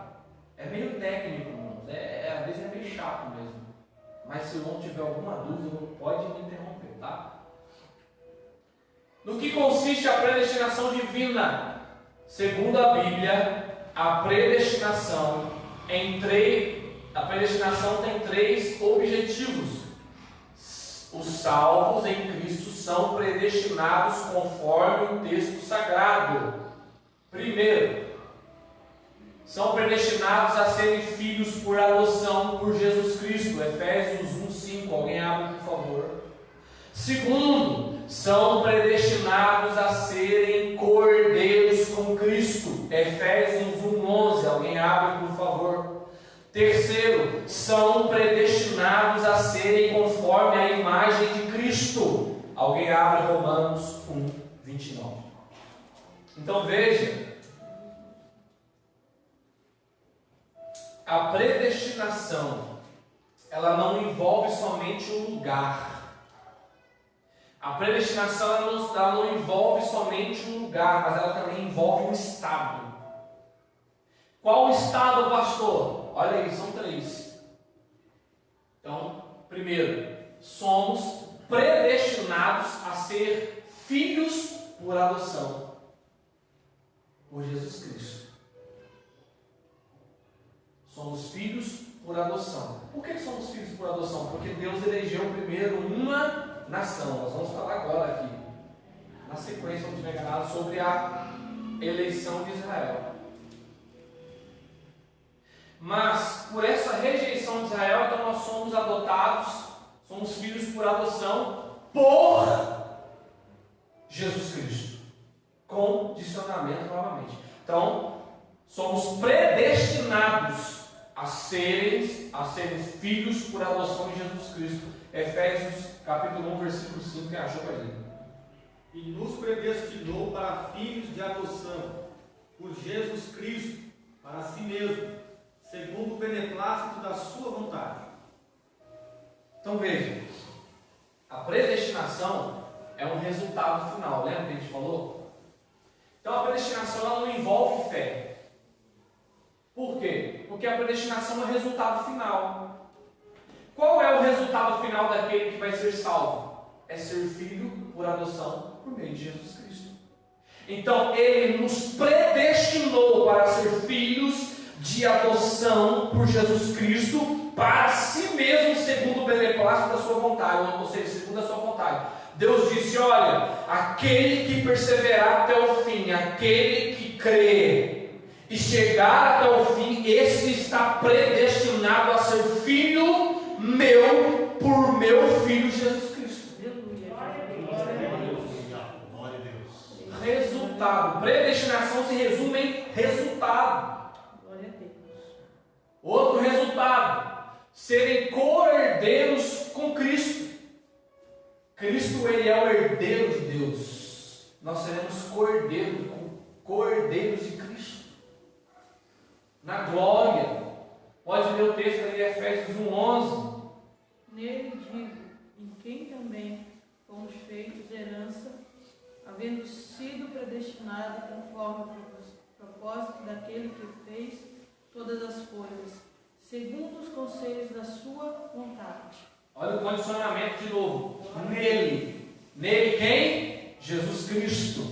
É meio técnico, irmãos. Às vezes é meio chato mesmo. Mas se o irmão tiver alguma dúvida, pode me interromper, tá? No que consiste a predestinação divina? Segundo a Bíblia, a predestinação tem três objetivos. Os salvos em Cristo são predestinados conforme o texto sagrado. Primeiro, são predestinados a serem filhos por adoção por Jesus Cristo. Efésios 1:5. Alguém abre, por favor. Segundo, são predestinados a serem cordeiros com Cristo. Efésios 1:11. Alguém abre, por favor. Terceiro, são predestinados a serem conforme a imagem de Cristo. Alguém abre Romanos 1:29. Então veja, a predestinação, ela não envolve somente o lugar. A predestinação ela não envolve somente um lugar, mas ela também envolve um estado. Qual o estado, pastor? Olha aí, são três. Então, primeiro, somos predestinados a ser filhos por adoção por Jesus Cristo. Somos filhos por adoção. Por que somos filhos por adoção? Porque Deus elegeu primeiro uma nação. Nós vamos falar agora aqui, na sequência, onde tiver enganado, sobre a eleição de Israel. Mas, por essa rejeição de Israel, então nós somos adotados, somos filhos por adoção por Jesus Cristo. Condicionamento novamente. Então, somos predestinados a serem filhos por adoção de Jesus Cristo. Efésios capítulo 1, versículo 5, quem achou para ele? E nos predestinou para filhos de adoção, por Jesus Cristo, para si mesmo, segundo o beneplácito da sua vontade. Então veja, a predestinação é um resultado final, lembra que a gente falou? Então a predestinação ela não envolve fé. Por quê? Porque a predestinação é o resultado final. Qual é o resultado final daquele que vai ser salvo? É ser filho por adoção por meio de Jesus Cristo. Então ele nos predestinou para ser filhos de adoção por Jesus Cristo para si mesmo, segundo o beneplácito da sua vontade, ou seja, segundo a sua vontade. Deus disse: olha, aquele que perseverar até o fim, aquele que crê e chegar até o fim, esse está predestinado a ser filho meu por meu filho Jesus Cristo. Glória a Deus. Resultado. Predestinação se resume em resultado. Outro resultado: serem cordeiros com Cristo. Cristo, ele é o herdeiro de Deus. Nós seremos cordeiros de Cristo na glória. Pode ler o texto ali, Efésios 1:11. Nele digo, em quem também fomos feitos herança, havendo sido predestinados conforme o propósito daquele que fez todas as coisas, segundo os conselhos da sua vontade. Olha o condicionamento de novo. Nele quem? Jesus Cristo.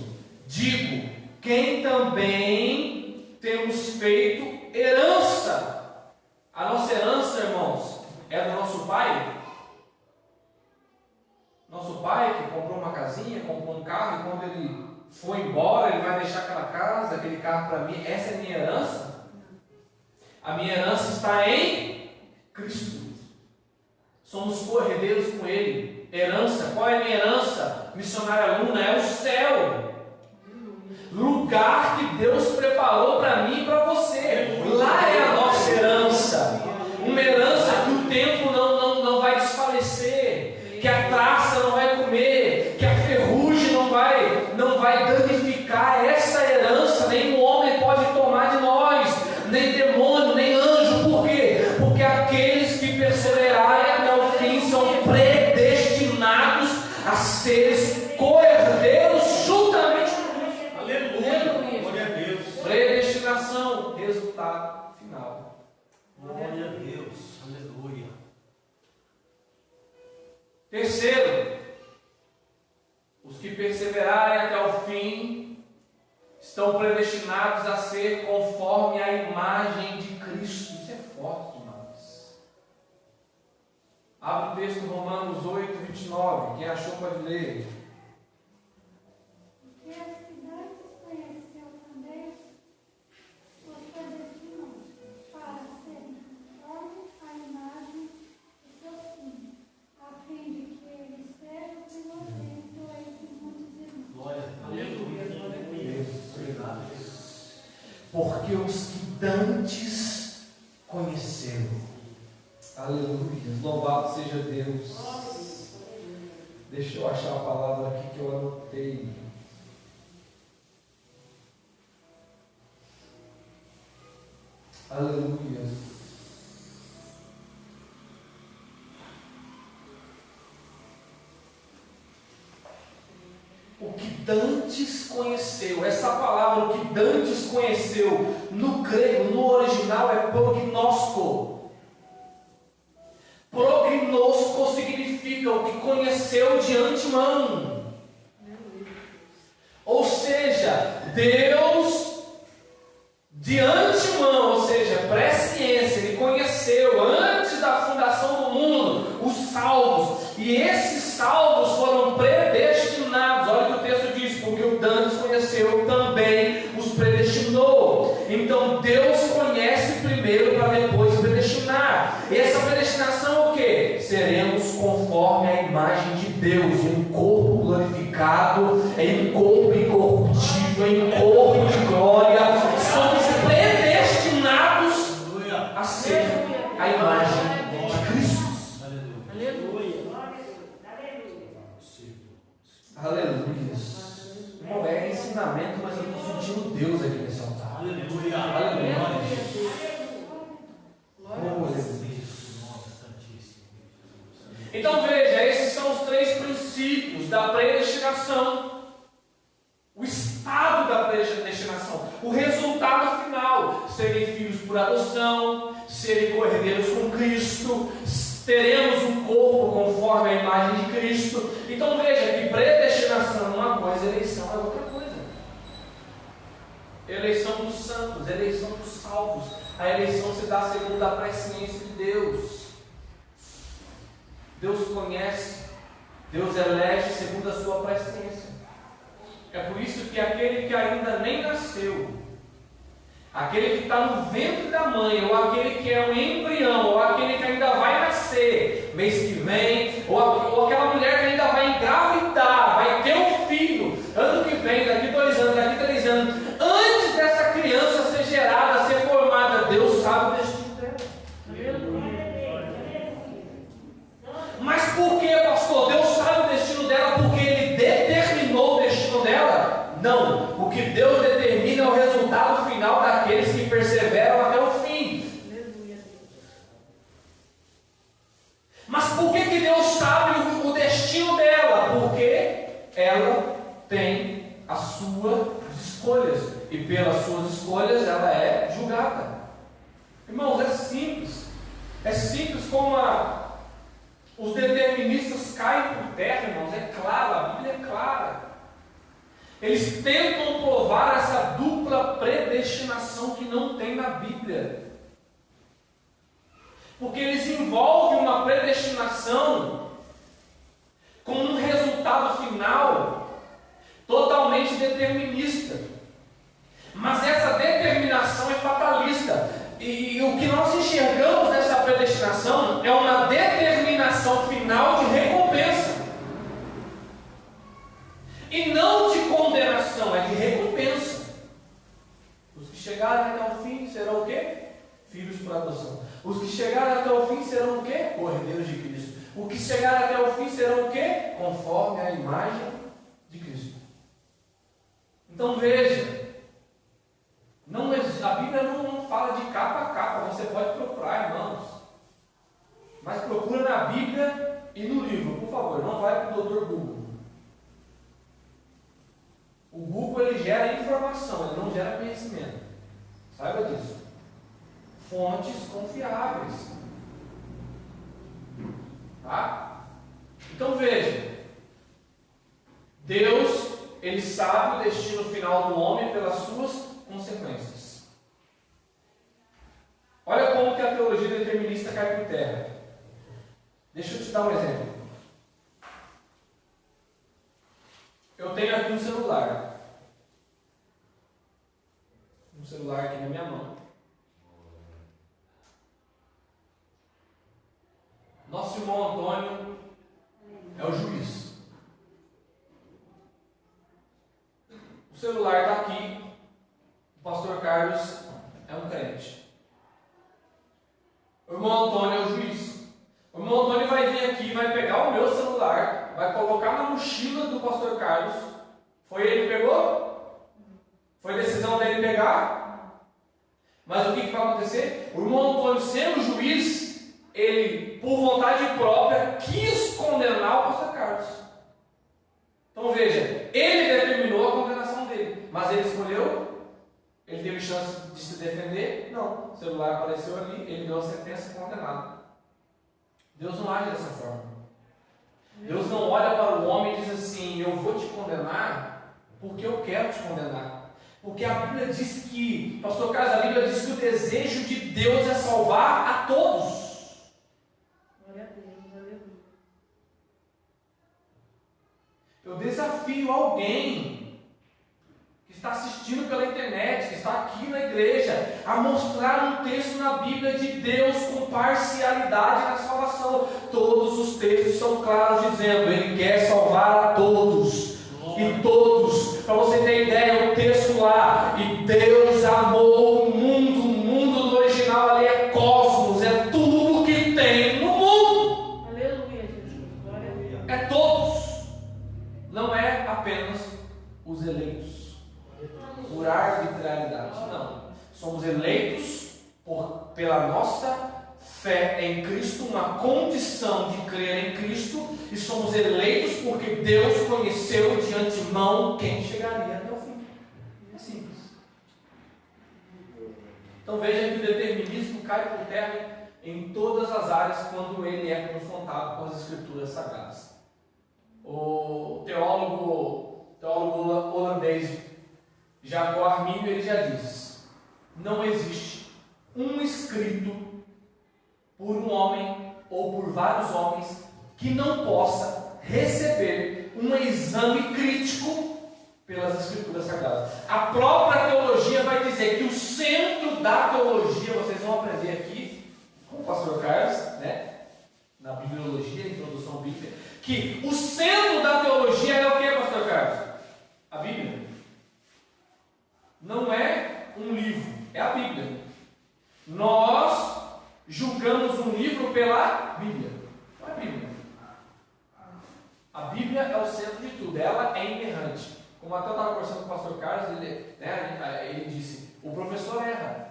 Digo, quem também temos feito herança. A nossa herança, irmãos, é do nosso pai. Nosso pai que comprou uma casa casinha, comprou um carro, e quando ele for embora, ele vai deixar aquela casa, aquele carro para mim. Essa é a minha herança? A minha herança está em Cristo. Somos co-herdeiros com Ele. Herança, qual é a minha herança? Missionária aluna, é o céu. Lugar que Deus preparou para mim e para você. Lá é a nossa herança. Uma herança que o tempo não vai desfalecer, que a traça não vai comer, que a ferrugem não vai danificar essa herança. Nenhum homem pode tomar de nós, nem demônio, nem anjo. Por quê? Porque aqueles que perseverarem até o fim são predestinados a seres co-herdeiros juntamente com Cristo. Aleluia. Glória a Deus. Predestinação, resultado final. Glória a Deus. Aleluia. Terceiro, os que perseverarem até o fim estão predestinados a ser conforme a imagem de Cristo. Isso é forte demais. Abre o texto Romanos 8, 29. Quem achou pode ler. Porque as cidades conheceu também os predestinou para serem conforme a imagem de seu filho, a fim de que ele seja o primogênito entre muitos irmãos. Glória a Deus. Porque os que dantes conheceu. Aleluia. Louvado seja Deus. Deixa eu achar a palavra aqui que eu anotei. Aleluia. O que dantes conheceu, essa palavra, o que dantes conheceu, no grego, no original é prognosco. Prognosco significa o que conheceu de antemão. Ou seja, Deus de antemão, ou seja, presciência, Ele conheceu antes da fundação do mundo os salvos, e esses salvos foram predestinados. Olha o que o texto diz: porque o dantes conheceu, também os predestinou. Então Deus conhece primeiro para depois predestinar. E essa predestinação é o que? Seremos conforme a imagem de Deus, em um corpo glorificado, em um corpo incorruptível, em um corpo de glória. Somos predestinados a ser a imagem de Cristo. Aleluia. Aleluia. Não é ensinamento, mas eu estou sentindo Deus aqui nesse altar. Aleluia. Aleluia. Então veja, esses são os três princípios da predestinação. O estado da predestinação, o resultado final: serem filhos por adoção, serem co-herdeiros com Cristo, teremos um corpo conforme a imagem de Cristo. Então veja que predestinação é uma coisa, eleição é outra coisa. Eleição dos santos, eleição dos salvos. A eleição se dá segundo a presciência de Deus. Deus conhece, Deus elege segundo a sua presciência. É por isso que aquele que ainda nem nasceu, aquele que está no ventre da mãe, ou aquele que é um embrião, ou aquele que ainda vai nascer mês que vem, ou aquela mulher que ainda vai engravidar, vai ter um filho, ano que vem, daqui 2 anos, daqui 3 anos, antes dessa criança ser gerada, ser formada, Deus sabe o destino dela. Mas por que, pastor? Deus sabe o destino dela porque Ele determinou o destino dela? Não, o que Deus determina é o resultado final daqueles que perseveram até o fim. Mas por que Deus sabe o destino dela? Porque ela tem as suas escolhas, e pelas suas escolhas ela é julgada. Irmãos, é simples. É simples como os deterministas caem por terra, irmãos. É claro, a Bíblia é clara. Eles tentam provar essa dupla predestinação que não tem na Bíblia. Porque eles envolvem uma predestinação com um resultado final Mas essa determinação é fatalista. E o que nós enxergamos nessa predestinação é uma determinação final de recompensa. E não de condenação, é de recompensa. Os que chegarem até o fim serão o quê? Filhos por adoção. Os que chegarem até o fim serão o quê? Cordeiros de Cristo. Os que chegarem até o fim serão o quê? Conforme a imagem de Cristo. Então veja, a Bíblia não fala de capa a capa, você pode procurar, irmãos. Mas procura na Bíblia e no livro, por favor, não vai para o Dr. Google. O Google ele gera informação, ele não gera conhecimento. Saiba disso. Fontes confiáveis. Tá? Então veja, Deus, Ele sabe o destino final do homem pelas suas consequências. Olha como que a teologia determinista cai por terra. Deixa eu te dar um exemplo. Eu tenho aqui um celular. Um celular aqui na minha mão. Nosso irmão Antônio é o juiz. O celular está aqui. O pastor Carlos é um crente. O irmão Antônio é o juiz. O irmão Antônio vai vir aqui, vai pegar o meu celular, vai colocar na mochila do pastor Carlos. Foi ele que pegou? Foi decisão dele pegar? Mas o que vai acontecer? O irmão Antônio, sendo juiz, ele, por vontade própria, quis condenar o pastor Carlos. Então veja, ele determinou a condenação dele, mas ele escolheu? Ele teve chance de se defender? Não. O celular apareceu ali, ele deu a sentença condenada. Deus não age dessa forma. Deus não olha para o homem e diz assim: eu vou te condenar porque eu quero te condenar. Porque a Bíblia diz que, pastor Carlos, a Bíblia diz que o desejo de Deus é salvar a todos. Glória a Deus, aleluia. Eu desafio alguém que está assistindo pela internet, que está aqui na igreja, a mostrar um texto na Bíblia de Deus com parcialidade na salvação. Todos os textos são claros dizendo, Ele quer salvar a todos. E todos, para você ter ideia, o texto lá, e Deus amou o mundo do original ali é cosmos, é tudo que tem no mundo. Aleluia, Jesus. Glória a Deus. É todos, não é apenas os eleitos, por arbitrariedade, não. Somos eleitos pela nossa fé em Cristo, uma condição de crer em Cristo, e somos eleitos porque Deus conheceu de antemão quem chegaria até o fim. É simples. Então veja que o determinismo cai por terra em todas as áreas quando ele é confrontado com as Escrituras Sagradas. O teólogo holandês Jacob Arminio, ele já diz: não existe um escrito por um homem ou por vários homens que não possa receber um exame crítico pelas Escrituras Sagradas. A própria teologia vai dizer que o centro da teologia, vocês vão aprender aqui com o pastor Carlos, né? Na bibliologia, introdução bíblica, que o centro da teologia é o que, pastor Carlos? A Bíblia. Não é um livro, é a Bíblia. Nós julgamos um livro pela Bíblia. Não é a Bíblia. A Bíblia é o centro de tudo, ela é inerrante. Como até eu estava conversando com o pastor Carlos, ele disse: o professor erra.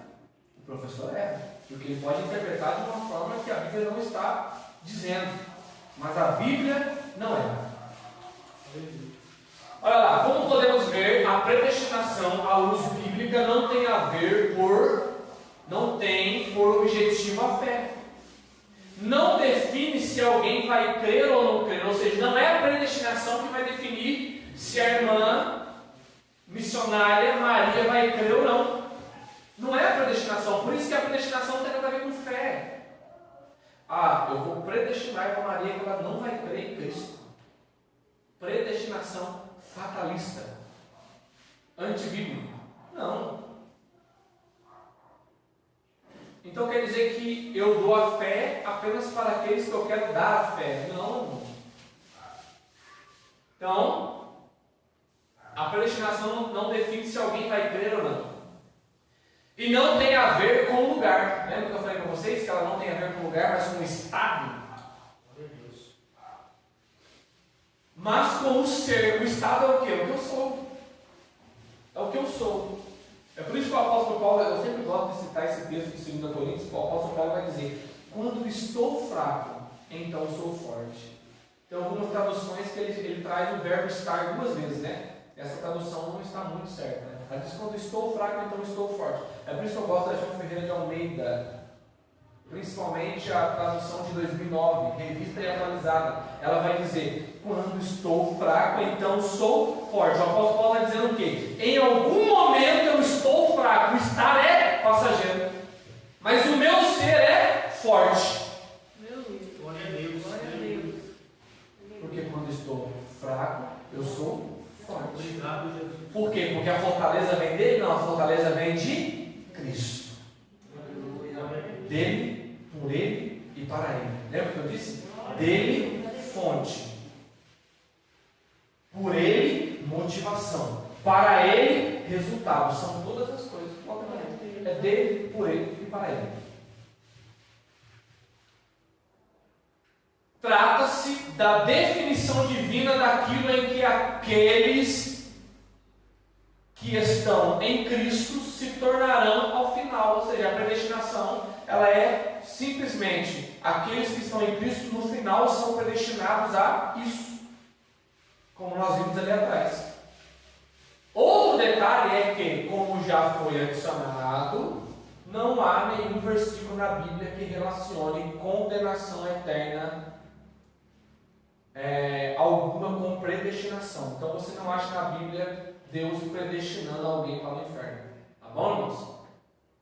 O professor erra, porque ele pode interpretar de uma forma que a Bíblia não está dizendo. Mas a Bíblia não erra. Olha lá, como podemos ver, a predestinação à luz bíblica não tem por objetivo a fé. Não define se alguém vai crer ou não crer, ou seja, não é a predestinação que vai definir se a irmã missionária Maria vai crer ou não. Não é a predestinação, por isso que a predestinação não tem nada a ver com fé. Eu vou predestinar para Maria que ela não vai crer em Cristo. Predestinação fatalista, antibíblico. Não. Então quer dizer que eu dou a fé apenas para aqueles que eu quero dar a fé. Não. Então, a predestinação não define se alguém vai crer ou não. E não tem a ver com o lugar. Lembra que eu falei para vocês que ela não tem a ver com o lugar, mas com o estado? Mas com o ser. O estado é o quê? É o que eu sou. É o que eu sou. É por isso que o apóstolo Paulo, eu sempre gosto de citar esse texto de 2 Coríntios, o apóstolo Paulo vai dizer: quando estou fraco, então sou forte. Tem algumas traduções que ele traz o verbo estar 2 vezes, né? Essa tradução não está muito certa. Né? Ela diz: quando estou fraco, então estou forte. É por isso que eu gosto da João Ferreira de Almeida, principalmente a tradução de 2009, revista e atualizada. Ela vai dizer: quando estou fraco, então sou forte. O apóstolo Paulo está dizendo o quê? Em algum momento eu estou fraco. O estar é passageiro, mas o meu ser é forte. Glória a Deus. Porque quando estou fraco, eu sou forte. Obrigado, Jesus. Por quê? Porque a fortaleza vem dele? Não, a fortaleza vem de Cristo. Dele, por ele e para ele. Lembra que eu disse? Dele, fonte. Por ele, motivação. Para ele, resultado. São todas as coisas. É dele, por ele e para ele. Trata-se da definição divina daquilo em que aqueles que estão em Cristo se tornarão ao final. Ou seja, a predestinação, ela é simplesmente aqueles que estão em Cristo no final são predestinados a isso, como nós vimos ali atrás. Outro detalhe é que, como já foi adicionado, não há nenhum versículo na Bíblia que relacione condenação eterna alguma com predestinação. Então você não acha na Bíblia Deus predestinando alguém para o inferno. Tá bom, irmãos?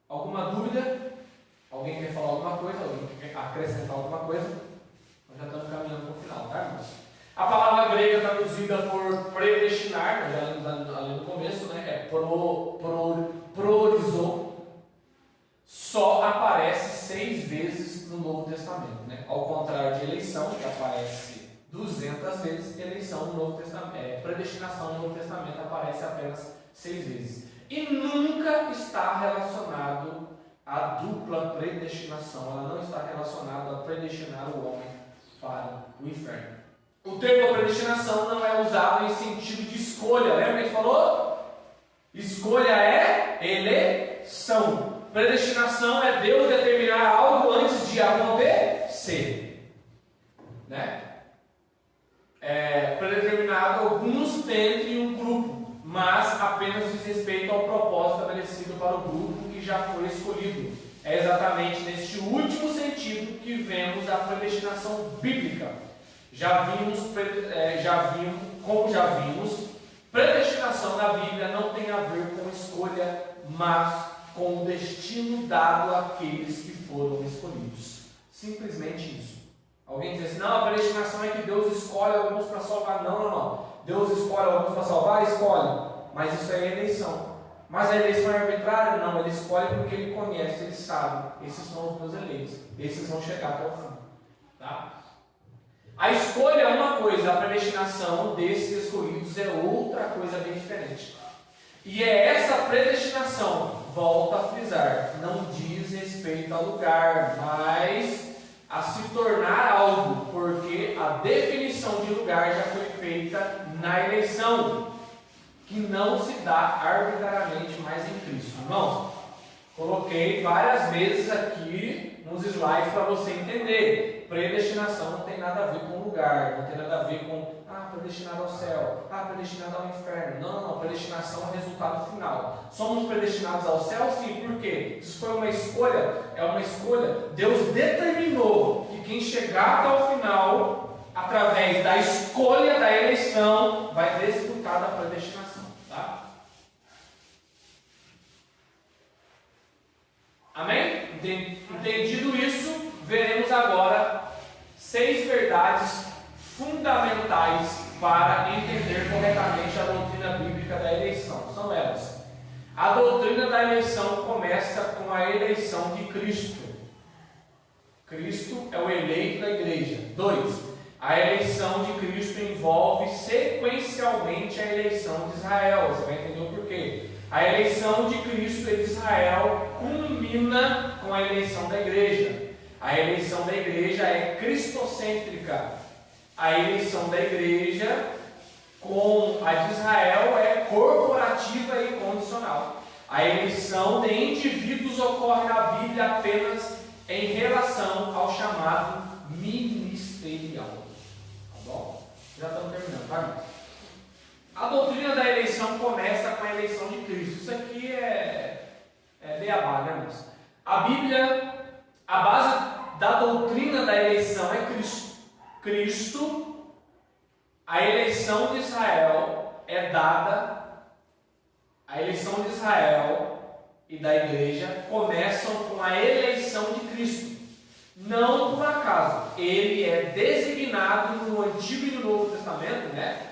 Alguma dúvida? Alguém quer falar alguma coisa? Alguém quer acrescentar alguma coisa? Nós já estamos caminhando para o final, tá, irmãos? A palavra grega traduzida por predestinar, nós já lemos ali no começo, né? É prorizou. Só aparece 6 vezes no Novo Testamento, né? Ao contrário de eleição, que aparece 200 vezes, eleição no Novo Testamento, predestinação no Novo Testamento aparece apenas 6 vezes. E nunca está relacionado à dupla predestinação. Ela não está relacionada a predestinar o homem para o inferno. O termo predestinação não é usado em sentido de escolha. Lembra que a gente falou? Escolha é eleição. Predestinação é Deus determinar algo antes de acontecer, né? É predeterminado alguns dentre um grupo, mas apenas diz respeito ao propósito estabelecido para o grupo que já foi escolhido. É exatamente neste último sentido que vemos a predestinação bíblica. Como já vimos, predestinação na Bíblia não tem a ver com escolha, mas com o destino dado àqueles que foram escolhidos. Simplesmente isso. Alguém diz assim: não, a predestinação é que Deus escolhe alguns para salvar. Não. Deus escolhe alguns para salvar? Escolhe. Mas isso é eleição. Mas a eleição é arbitrária? Não. Ele escolhe porque ele conhece, ele sabe. Esses são os meus eleitos. Esses vão chegar até o fim. Tá? A escolha é uma coisa, a predestinação desses escolhidos é outra coisa bem diferente. E é essa predestinação, volta a frisar, não diz respeito a lugar, mas a se tornar algo, porque a definição de lugar já foi feita na eleição, que não se dá arbitrariamente mais em Cristo. Irmãos, coloquei várias vezes aqui nos slides para você entender. Predestinação não tem nada a ver com lugar, não tem nada a ver com predestinado ao céu, predestinado ao inferno. Não, predestinação é resultado final. Somos predestinados ao céu? Sim, por quê? Isso foi uma escolha, é uma escolha. Deus determinou que quem chegar até o final, através da escolha da eleição, vai desfrutar da predestinação. Tá? Amém? Entendido isso, veremos agora 6 verdades fundamentais para entender corretamente a doutrina bíblica da eleição. São elas: A doutrina da eleição começa com a eleição de Cristo. Cristo é o eleito da igreja. 2. A eleição de Cristo envolve sequencialmente a eleição de Israel. Você vai entender o porquê. A eleição de Cristo e de Israel culmina com a eleição da igreja. A eleição da igreja é cristocêntrica. A eleição da igreja com a de Israel é corporativa e condicional. A eleição de indivíduos ocorre na Bíblia apenas em relação ao chamado ministerial. Tá bom? Já estamos terminando, tá? A doutrina da eleição começa com a eleição de Cristo. Isso aqui é beabá, né, irmãos? A Bíblia, a base da doutrina da eleição é Cristo. Cristo, a eleição de Israel é dada, a eleição de Israel e da igreja começam com a eleição de Cristo. Não por acaso, ele é designado no Antigo e no Novo Testamento, né?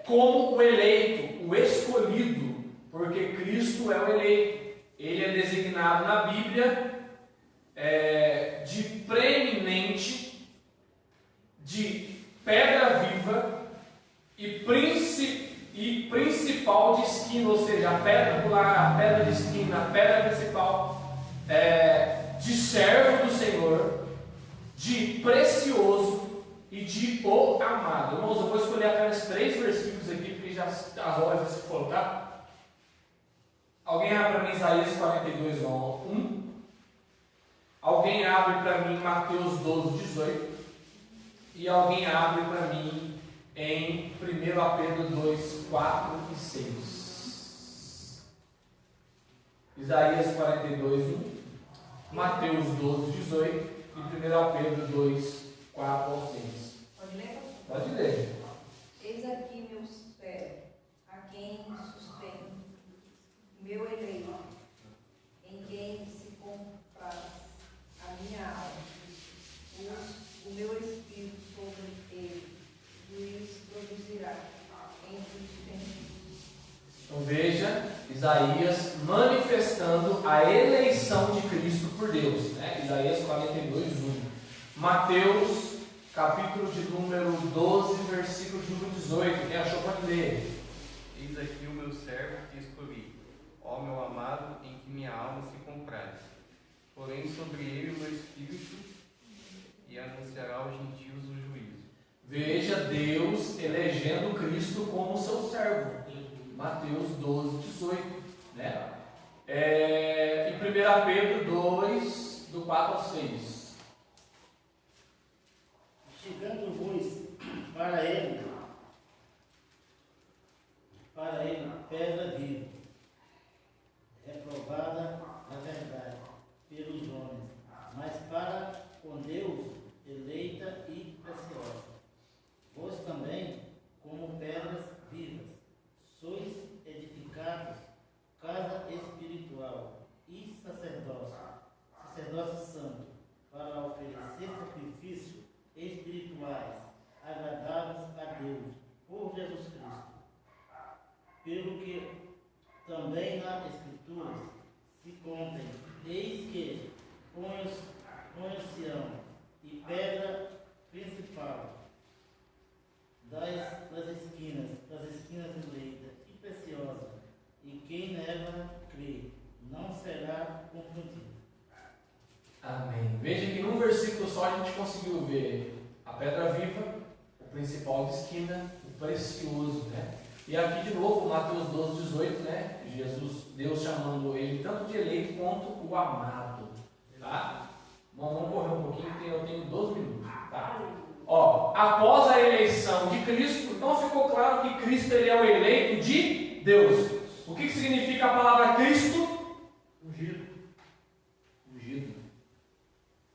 Como o eleito, o escolhido, porque Cristo é o eleito. Ele é designado na Bíblia de preeminente, de pedra viva e principal de esquina, ou seja, a pedra angular, a pedra de esquina, a pedra principal, de servo do Senhor, de precioso e de o amado. Irmãos, eu vou escolher apenas 3 versículos aqui, porque já as horas já se foram, tá? Alguém abre para mim Isaías 42, 1. Alguém abre para mim Mateus 12, 18. E alguém abre para mim em 1 Pedro 2, 4 e 6. Isaías 42, 1. Mateus 12, 18. E 1 Pedro 2, 4 ao 6. Pode ler? Pode ler. Eis aqui meu servo, a quem sustento, meu eleito, em quem se compraz a minha alma. O meu espírito sobre ele, juiz produzirá entre os gentios. Então veja, Isaías manifestando a eleição de Cristo por Deus, né? Isaías 42, 1. Mateus, capítulo de número 12, versículo de número 18. Quem achou pode ler. Eis aqui o meu servo que escolhi, ó meu amado, em que minha alma se compraz. Porém sobre ele o meu espírito, e anunciará aos gentios o juízo. Veja Deus elegendo Cristo como seu servo. Mateus 12, 18. Né? Em 1 Pedro 2, do 4 ao 6. Chegando-vos para ele, pedra viva, reprovada na verdade pelos homens, mas para com Deus eleita e preciosa. Vós também, como pedras vivas, sois edificados casa espiritual e sacerdócio santo, para oferecer sacrifícios espirituais agradáveis a Deus por Jesus Cristo. Pelo que também na Escritura se contém, eis que ponho Sião e pedra principal das esquinas eleita e preciosa, e quem nela crê não será confundido. Amém. Veja que num versículo só a gente conseguiu ver a pedra viva, o principal de esquina, o precioso, né? E aqui de novo, Mateus 12, 18, né? Deus chamando ele tanto de eleito quanto o amado, tá? Vamos correr um pouquinho, porque eu tenho 12 minutos, tá? Após a eleição de Cristo, então ficou claro que Cristo ele é o eleito de Deus. O que significa a palavra Cristo? Ungido.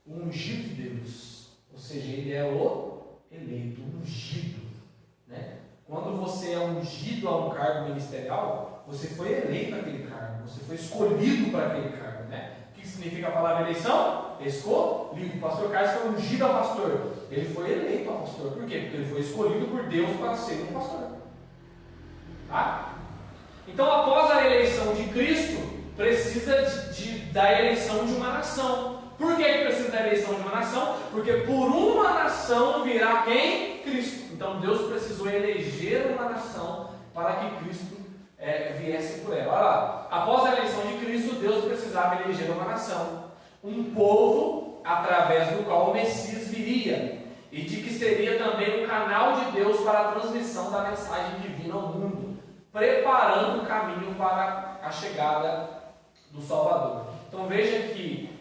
O ungido de Deus. Ou seja, ele é o eleito, ungido, né? Quando você é ungido a um cargo ministerial, você foi eleito naquele cargo, você foi escolhido para aquele cargo, né? O que significa a palavra eleição? Escolhido. O pastor Carlos foi ungido a pastor. Ele foi eleito a pastor. Por quê? Porque ele foi escolhido por Deus para ser um pastor. Tá? Então, após a eleição de Cristo, precisa da eleição de uma nação. Por que precisa da eleição de uma nação? Porque por uma nação virá quem? Cristo. Então Deus precisou eleger uma nação para que Cristo viesse por ela. Olha lá, após a eleição de Cristo, Deus precisava eleger uma nação, um povo através do qual o Messias viria, e de que seria também um canal de Deus para a transmissão da mensagem divina ao mundo, preparando o caminho para a chegada do Salvador. Então veja que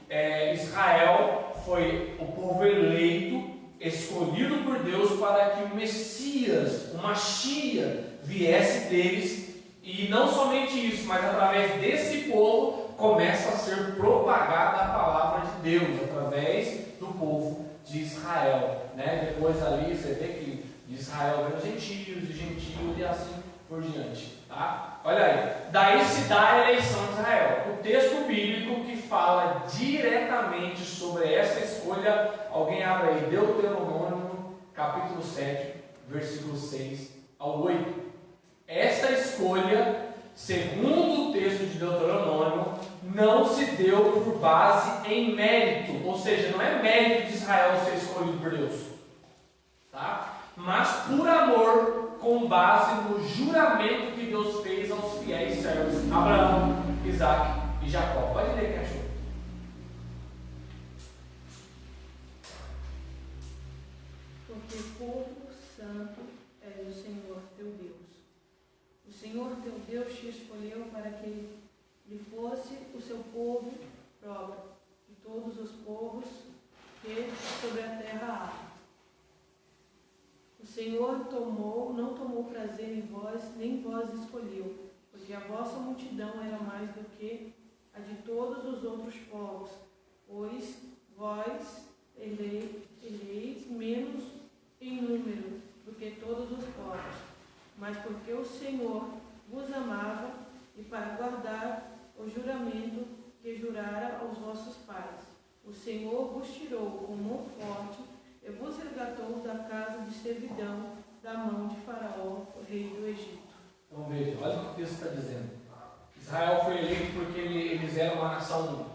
Israel foi o povo eleito, escolhido por Deus para que o Messias, o Mashiach, viesse deles, e não somente isso, mas através desse povo começa a ser propagada a palavra de Deus, através do povo de Israel, né? Depois ali você vê que de Israel vem os gentios, e assim por diante, tá? Olha aí, daí se dá a eleição de Israel. O texto bíblico que fala diretamente sobre essa escolha, alguém abre aí, Deuteronômio, capítulo 7, versículos 6 ao 8. Essa escolha, segundo o texto de Deuteronômio, não se deu por base em mérito, ou seja, não é mérito de Israel ser escolhido por Deus, tá? Mas por amor, com base no juramento que Deus fez aos fiéis servos Abraão, Isaac e Jacó. Pode ler, quem achou? Porque povo santo é o Senhor teu Deus. O Senhor teu Deus te escolheu para que lhe fosse o seu povo próprio, de todos os povos que sobre a terra há. O Senhor não tomou prazer em vós, nem vós escolheu, porque a vossa multidão era mais do que a de todos os outros povos, pois vós eleis menos em número do que todos os povos, mas porque o Senhor vos amava e para guardar o juramento que jurara aos vossos pais. O Senhor vos tirou com mão forte e vos resgatou da casa de servidão, da mão de Faraó, o rei do Egito. Então veja, olha o que o texto está dizendo. Israel foi eleito porque eles eram uma nação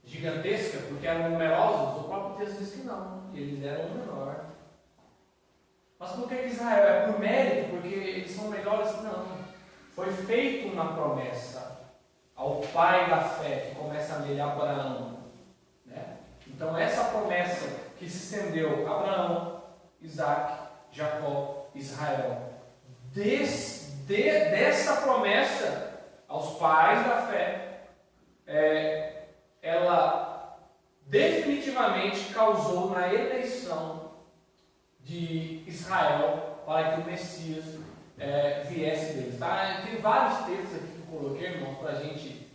gigantesca, porque eram numerosos. O próprio texto diz que não, que eles eram o menor. Mas por que Israel? É por mérito? Porque eles são melhores? Não. Foi feita uma promessa ao pai da fé, que começa nele, Abraão. Né? Então essa promessa que se estendeu a Abraão, Isaac, Jacó, Israel. Dessa promessa aos pais da fé, ela definitivamente causou na eleição de Israel para que o Messias viesse deles. Tá? Tem vários textos aqui que eu coloquei, irmãos, para a gente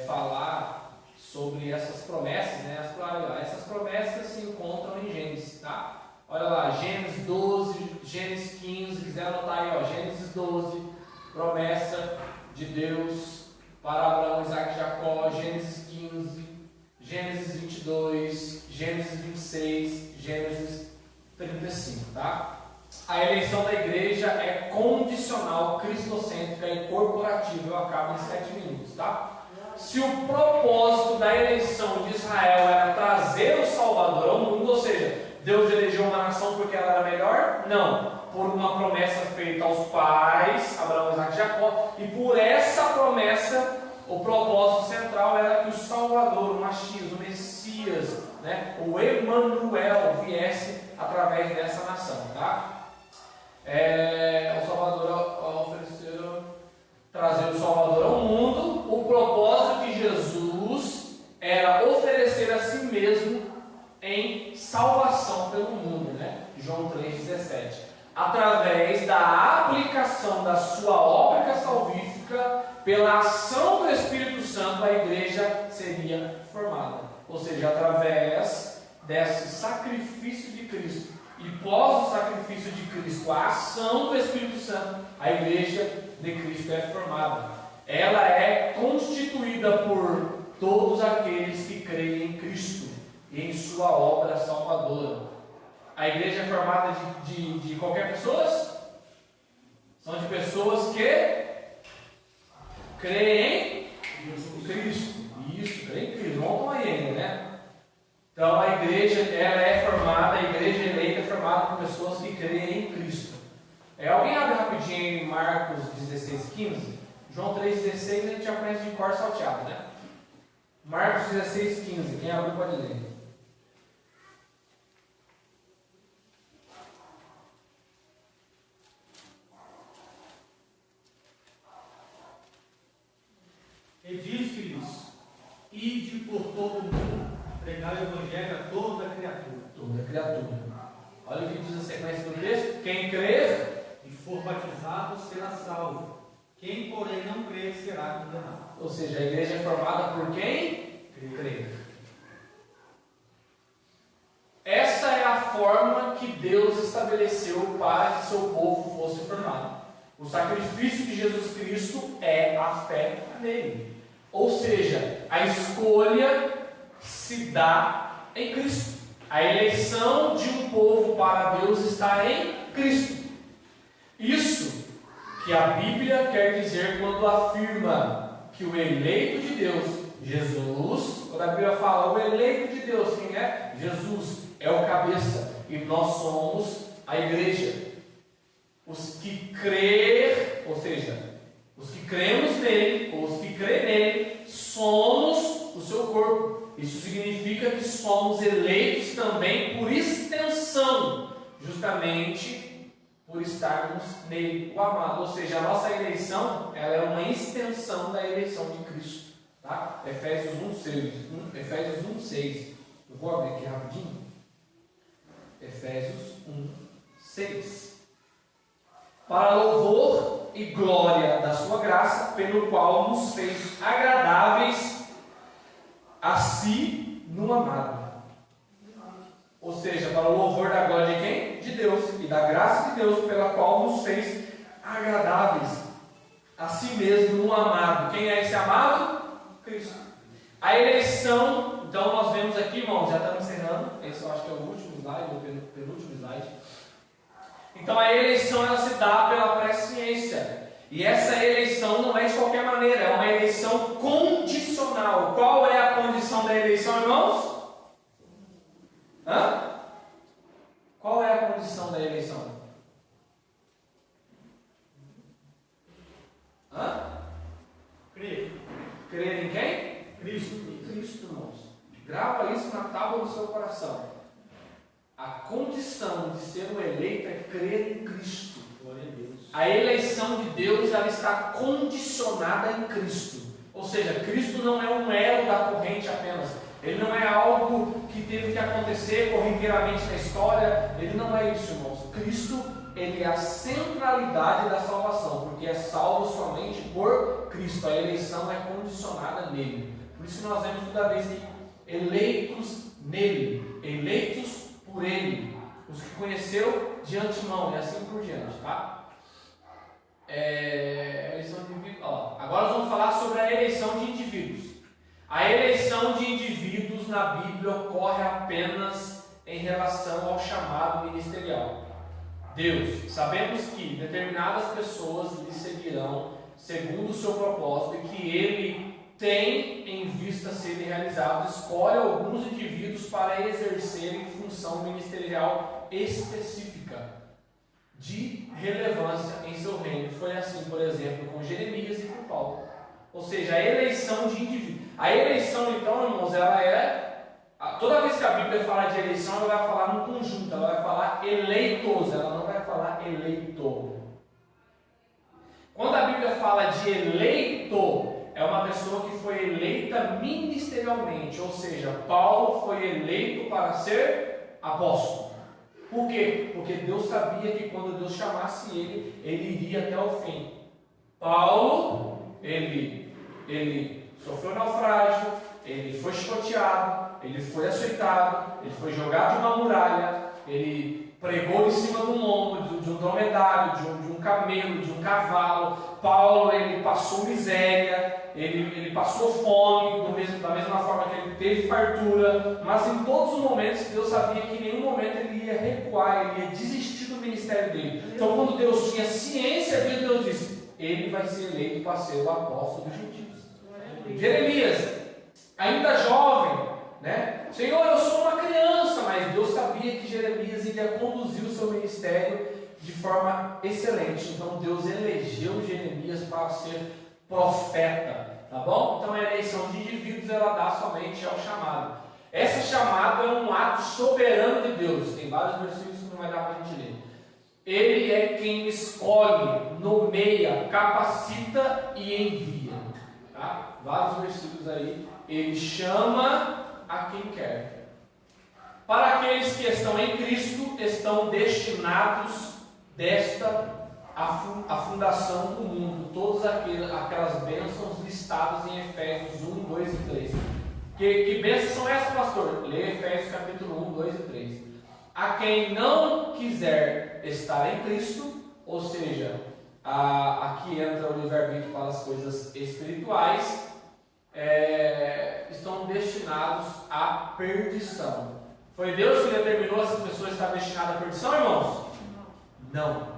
falar sobre essas promessas, né? Essas promessas se encontram em Gênesis, tá? Olha lá, Gênesis 12, Gênesis 15, se quiser anotar aí, ó, Gênesis 12, promessa de Deus para Abraão, Isaac e Jacó, Gênesis 15, Gênesis 22, Gênesis 26, Gênesis 35, tá? A eleição da igreja é condicional, cristocêntrica e corporativa. Eu acabo em 7 minutos, tá? Se o propósito da eleição de Israel era trazer o Salvador ao mundo, ou seja, Deus elegeu uma nação porque ela era melhor? Não. Por uma promessa feita aos pais, Abraão, Isaac e Jacó, e por essa promessa, o propósito central era que o Salvador, o Mashiach, o Messias, né, o Emanuel, viesse através dessa nação, tá? O Salvador ofereceu trazer o Salvador ao mundo. O propósito de Jesus era oferecer a si mesmo em salvação pelo mundo, né? João 3,17. Através da aplicação da sua obra salvífica, pela ação do Espírito Santo, a igreja seria formada. Ou seja, através desse sacrifício de Cristo e pós o sacrifício de Cristo, a ação do Espírito Santo, a igreja de Cristo é formada. Ela é constituída por todos aqueles que creem em Cristo e em sua obra salvadora. A igreja é formada de qualquer pessoa? São de pessoas que Crê em Cristo. Isso, crê em Cristo. Não estão aí ainda, né? Então a igreja, ela é formada, a igreja eleita é formada por pessoas que creem em Cristo. Alguém abre rapidinho em Marcos 16:15? João 3,16 a gente já conhece de cor salteado, né? Marcos 16:15. Quem abre pode ler. E disse-lhes: ide por todo o mundo, pregar o evangelho a toda criatura. Toda criatura. Olha o que diz a sequência do texto. Quem crer e for batizado será salvo. Quem, porém, não crer será condenado. Ou seja, a igreja é formada por quem? Crer. Essa é a forma que Deus estabeleceu para que seu povo fosse formado. O sacrifício de Jesus Cristo é a fé nele. Ou seja, a escolha se dá em Cristo. A eleição de um povo para Deus está em Cristo. Isso que a Bíblia quer dizer quando afirma que o eleito de Deus, Jesus, quando a Bíblia fala o eleito de Deus, quem é? Jesus é o cabeça e nós somos a igreja. Os que crer, ou seja, os que cremos nele, ou os que crêem nele, somos o seu corpo. Isso significa que somos eleitos também por extensão, justamente por estarmos nele, o amado. Ou seja, a nossa eleição, ela é uma extensão da eleição de Cristo. Tá? Efésios 1:6. Eu vou abrir aqui rapidinho. Efésios 1:6. Para louvor e glória da sua graça, pelo qual nos fez agradáveis a si no amado. Ou seja, para o louvor da glória de quem? De Deus, e da graça de Deus, pela qual nos fez agradáveis a si mesmo no amado. Quem é esse amado? Cristo. A eleição, então nós vemos aqui, irmãos, já estamos encerrando, esse eu acho que é o último slide, ou penúltimo slide. Então a eleição, ela se dá pela presciência. E essa eleição não é de qualquer maneira, é uma eleição condicional. Qual é a condição da eleição, irmãos? Qual é a condição da eleição? Crer. Crer em quem? Cristo. Em Cristo, irmãos. Grava isso na tábua do seu coração. A condição de ser um eleito é crer em Cristo. Glória a Deus. A eleição de Deus, ela está condicionada em Cristo. Ou seja, Cristo não é um elo da corrente apenas. Ele não é algo que teve que acontecer corriqueiramente na história. Ele não é isso, irmãos. Cristo, ele é a centralidade da salvação, porque é salvo somente por Cristo. A eleição é condicionada nele. Por isso que nós vemos toda vez que eleitos nele, eleitos por ele, os que conheceu de antemão e assim por diante, tá? Eleição de indivíduos. Agora nós vamos falar sobre a eleição de indivíduos. A eleição de indivíduos na Bíblia ocorre apenas em relação ao chamado ministerial. Deus, sabemos que determinadas pessoas lhe seguirão segundo o seu propósito e que Ele tem em vista serem realizados, escolhe alguns indivíduos para exercerem função ministerial específica de relevância em seu reino. Foi assim, por exemplo, com Jeremias e com Paulo. Ou seja, a eleição de indivíduos. A eleição, então, irmãos, ela é... Toda vez que a Bíblia fala de eleição, ela vai falar no conjunto, ela vai falar eleitos, ela não vai falar eleito. Quando a Bíblia fala de eleito, é uma pessoa que foi eleita ministerialmente, ou seja, Paulo foi eleito para ser apóstolo. Por quê? Porque Deus sabia que quando Deus chamasse ele, ele iria até o fim. Paulo, ele sofreu naufrágio, ele foi chicoteado, ele foi açoitado, ele foi jogado de uma muralha, ele pregou em cima de um lombo, de um dromedário, de um camelo, de um cavalo. Paulo, ele passou miséria, ele passou fome, da mesma forma que ele teve fartura, mas em todos os momentos Deus sabia que em nenhum momento ele ia recuar, ele ia desistir do ministério dele. Então quando Deus tinha ciência disso, Deus disse, ele vai ser eleito para ser o apóstolo dos gentios. Jeremias, ainda jovem, né? Senhor, eu sou uma criança, mas Deus sabia que Jeremias iria conduzir o seu ministério de forma excelente. Então Deus elegeu Jeremias para ser profeta, tá bom? Então a eleição de indivíduos ela dá somente ao chamado. Essa chamada é um ato soberano de Deus. Tem vários versículos que não vai dar para a gente ler. Ele é quem escolhe, nomeia, capacita e envia. Tá? Vários versículos aí. Ele chama a quem quer. Para aqueles que estão em Cristo, estão destinados a fundação do mundo. Todas aquelas bênçãos listadas em Efésios 1, 2 e 3. Que bênçãos são essas, pastor? Lê Efésios capítulo 1, 2 e 3. A quem não quiser estar em Cristo, ou seja, aqui entra o livre-arbítrio para as coisas espirituais, estão destinados à perdição. Foi Deus que determinou essas pessoas estar destinadas à perdição, irmãos? Não.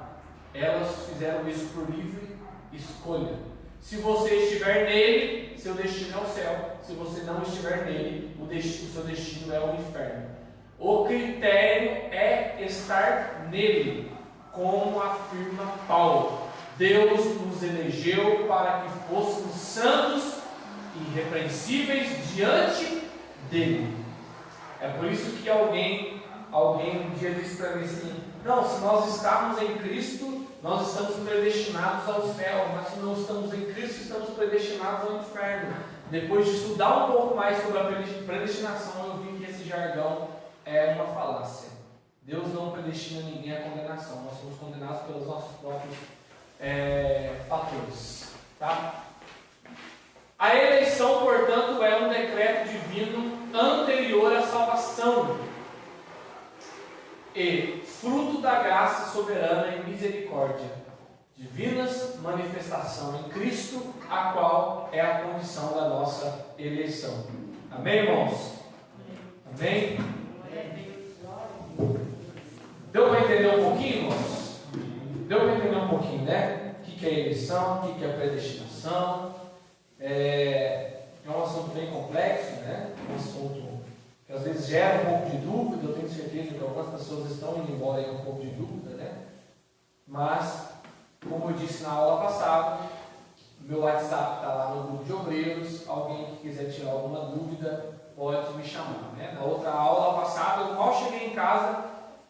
Elas fizeram isso por livre escolha. Se você estiver nele, seu destino é o céu. Se você não estiver nele, o seu destino é o inferno. O critério é estar nele, como afirma Paulo. Deus nos elegeu para que fôssemos santos e irrepreensíveis diante dele. É por isso que alguém um dia disse para mim assim: não, se nós estamos em Cristo, nós estamos predestinados ao céu, mas se não estamos em Cristo, estamos predestinados ao inferno. Depois de estudar um pouco mais sobre a predestinação, eu vi que esse jargão é uma falácia. Deus não predestina ninguém à condenação, nós somos condenados pelos nossos próprios fatores. Tá? A eleição, portanto, é um decreto divino anterior à salvação e fruto da graça soberana e misericórdia divinas, manifestação em Cristo, a qual é a condição da nossa eleição. Amém, irmãos? Amém? Deu para entender um pouquinho, irmãos? Deu para entender um pouquinho, né? O que é eleição, o que é predestinação? É um assunto bem complexo, né? Um assunto que às vezes gera um pouco de dúvida. Eu tenho certeza que algumas pessoas estão indo embora aí com um pouco de dúvida, né? Mas, como eu disse na aula passada, meu WhatsApp está lá no grupo de obreiros. Alguém que quiser tirar alguma dúvida pode me chamar, né? Na outra aula passada, eu mal cheguei em casa,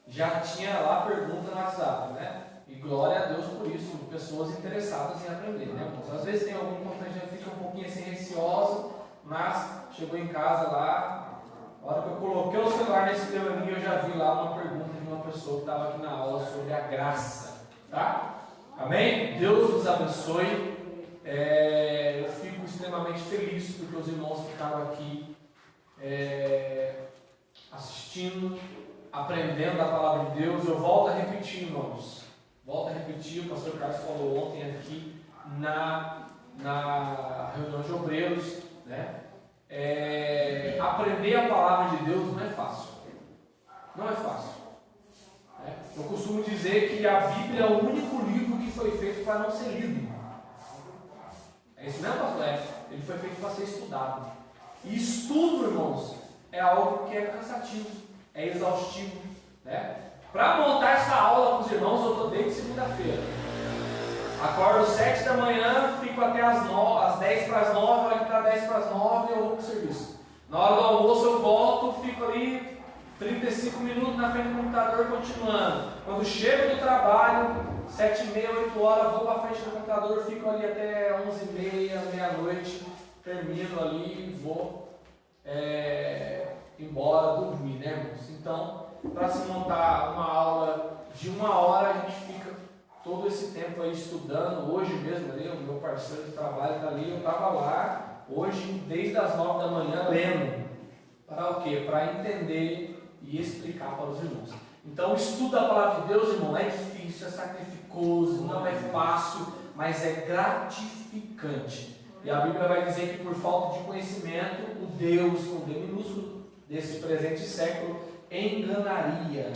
já tinha lá pergunta no WhatsApp, né? E glória a Deus por isso, pessoas interessadas em aprender, né? Às vezes tem algum que a gente fica um pouquinho assim receoso, mas chegou em casa lá, a hora que eu coloquei o celular nesse telefoninho, eu já vi lá uma pergunta de uma pessoa que estava aqui na aula sobre a graça, tá? Amém? Deus nos abençoe. Eu fico extremamente feliz porque os irmãos ficaram aqui assistindo, aprendendo a palavra de Deus. Eu volto a repetir, irmãos. Volto a repetir, o pastor Carlos falou ontem aqui na reunião de obreiros, né? Aprender a palavra de Deus não é fácil. Não é fácil. Né? Eu costumo dizer que a Bíblia é o único livro que foi feito para não ser lido. É isso mesmo, pastor? Ele foi feito para ser estudado. E estudo, irmãos, é algo que é cansativo, é exaustivo, né? Para montar essa aula com os irmãos, eu estou desde segunda-feira. Acordo às 7 da manhã, fico até às 10 para as 9, a hora que está 10 para as 9 eu vou para o serviço. Na hora do almoço eu volto, fico ali 35 minutos na frente do computador continuando. Quando chego do trabalho, 7h30, 8 horas, vou para a frente do computador, fico ali até 11h30, meia-noite, termino ali e vou embora dormir, né, irmãos? Então, para se montar uma aula de 1 hora, a gente fica todo esse tempo aí estudando. Hoje mesmo ali, o meu parceiro de trabalho está ali, eu estava lá, hoje, desde as 9 da manhã, lendo. Para o quê? Para entender e explicar para os irmãos. Então, o estudo da palavra de Deus, irmão, é difícil, é sacrificoso, não é fácil, mas é gratificante. E a Bíblia vai dizer que por falta de conhecimento, o Deus, com D minúsculo, desse presente século, enganaria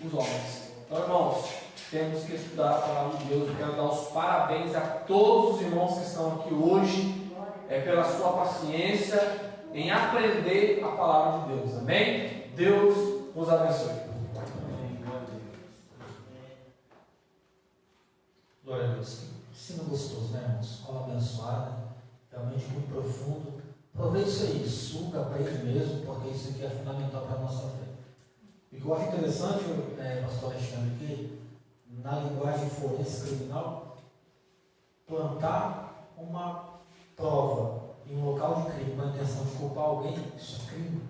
os homens. Então, irmãos, temos que estudar a palavra de Deus. Eu quero dar os parabéns a todos os irmãos que estão aqui hoje, pela sua paciência em aprender a palavra de Deus. Amém? Deus os abençoe. Glória a Deus. Ensino gostoso, né, irmãos? Aula abençoada, realmente muito profundo. Aproveite isso aí, suga, aprende mesmo, porque isso aqui é fundamental para a nossa fé. E o que eu acho interessante, pastor Alexandre, que na linguagem forense criminal, plantar uma prova em um local de crime com a intenção de culpar alguém, isso é crime.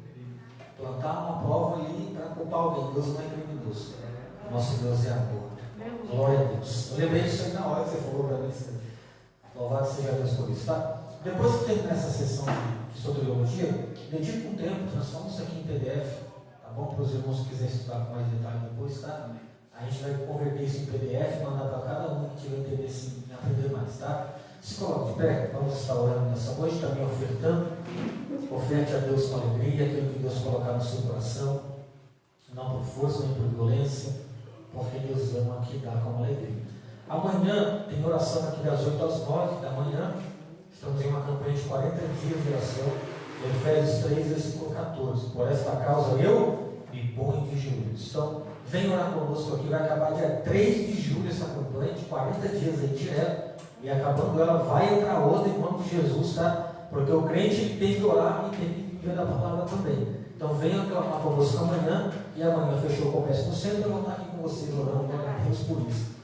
Plantar uma prova ali para culpar alguém, Deus não é criminoso. Nosso Deus é amor. Glória a Deus. Eu lembrei disso aí na hora que você falou para mim. Louvado seja Deus por isso, tá? Depois que terminar essa sessão de soteriologia, dedique um tempo, transforma isso aqui em PDF, tá bom? Para os irmãos que quiserem estudar com mais detalhe depois, tá? A gente vai converter isso em PDF e mandar para cada um que tiver interesse em aprender mais, tá? Se coloque de pé, vamos estar orando nessa noite, também ofertando. Oferte a Deus com alegria, aquilo que Deus colocar no seu coração, não por força nem por violência, porque Deus ama aqui dar com alegria. Amanhã tem oração aqui das 8 às 9 da manhã. Estamos em uma campanha de 40 dias de oração. Efésios 3, versículo 14. Por esta causa eu me ponho de joelhos. Então, vem orar conosco aqui. Vai acabar dia 3 de julho essa campanha de 40 dias aí direto. E acabando ela, vai entrar outra em nome de Jesus, tá? Porque o crente tem que orar e tem que viver da palavra também. Então venha clamar conosco amanhã. E amanhã fechou o comércio no centro. Eu vou estar aqui com vocês orando. Glória a Deus por isso.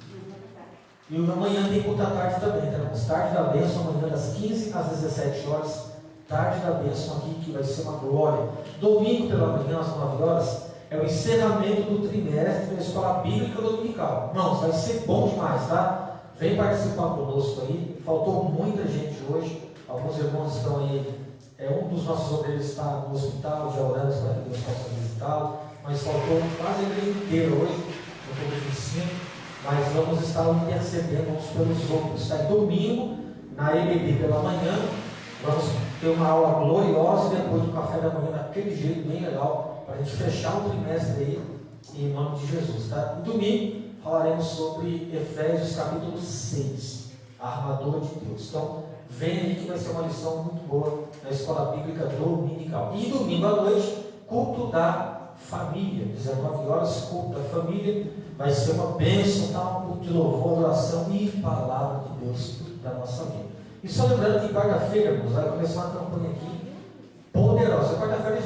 E amanhã tem culto à tarde também, tá, irmãos? Tarde da bênção, amanhã das 15 às 17 horas. Tarde da bênção aqui, que vai ser uma glória. Domingo pela manhã, às 9 horas, é o encerramento do trimestre da Escola Bíblica Dominical. Irmãos, vai ser bom demais, tá? Vem participar conosco aí. Faltou muita gente hoje. Alguns irmãos estão aí. Um dos nossos obreiros está no hospital, já oramos para que Deus possa visitá-lo. Mas faltou quase a igreja inteira hoje, no todo de ensino. Mas vamos estar intercedendo uns pelos outros. Tá? Domingo, na EBD pela manhã, vamos ter uma aula gloriosa e depois do café da manhã, daquele jeito bem legal, para a gente fechar o trimestre aí, em nome de Jesus. Tá? E domingo falaremos sobre Efésios capítulo 6, a armadura de Deus. Então, vem aí que vai ser uma lição muito boa na Escola Bíblica Dominical. E domingo à noite, culto da família, 19 horas, culto da família. Vai ser uma bênção, tá? Um culto de louvor, oração e palavra de Deus para a nossa vida. E só lembrando que quarta-feira, irmãos, vai começar uma campanha aqui poderosa. Quarta-feira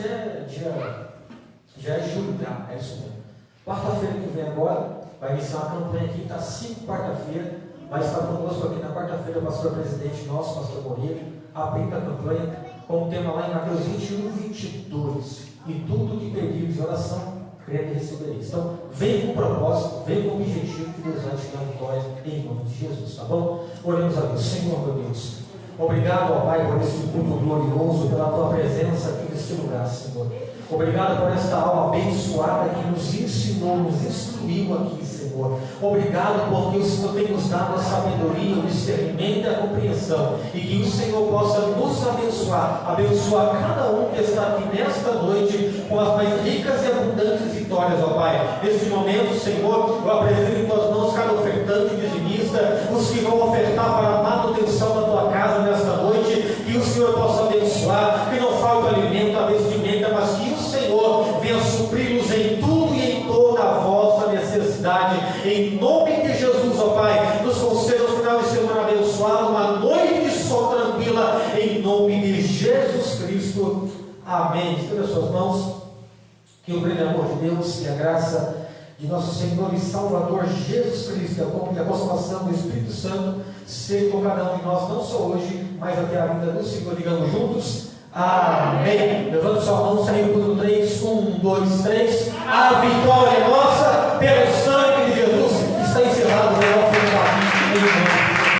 já é julho, né? É isso mesmo. Quarta-feira que vem agora, vai iniciar uma campanha aqui, tá 5 quarta-feira. Vai estar conosco aqui na quarta-feira o pastor presidente nosso, pastor Moreira, abrindo a campanha com o tema lá em Mateus 21, 22. E tudo que pedir de oração, crendo e recebereis. Então, vem com propósito, vem com objetivo que Deus vai te dar vitória em nome de Jesus, tá bom? Oremos a Deus. Senhor, meu Deus, obrigado, ó Pai, por esse culto glorioso, pela tua presença aqui neste lugar, Senhor. Obrigado por esta aula abençoada que nos ensinou, nos instruiu aqui, Senhor. Obrigado porque o Senhor tem nos dado a sabedoria, o discernimento e a compreensão. E que o Senhor possa nos abençoar cada um que está aqui nesta noite com as mais ricas e abundantes vitórias, ó Pai. Neste momento, Senhor, eu apresento em tuas mãos cada ofertante e dizimista, os que vão ofertar para a manutenção da tua casa nesta noite. Que o Senhor possa abençoar, que não falte o alimento, a vestimenta, mas que o Senhor venha supri-los em tudo e em toda a vossa necessidade. Em nome de Jesus, ó Pai, nos conceda um final de semana abençoado, uma noite de sol tranquila, em nome de Jesus Cristo. Amém. Estenda as suas mãos. Que o grande amor de Deus e a graça de nosso Senhor e Salvador Jesus Cristo e a consolação do Espírito Santo seja com cada um de nós, não só hoje, mas até a vinda do Senhor. Digamos juntos. Amém. Levante sua mão, saiu por 3, 1, 2, 3. A vitória é nossa.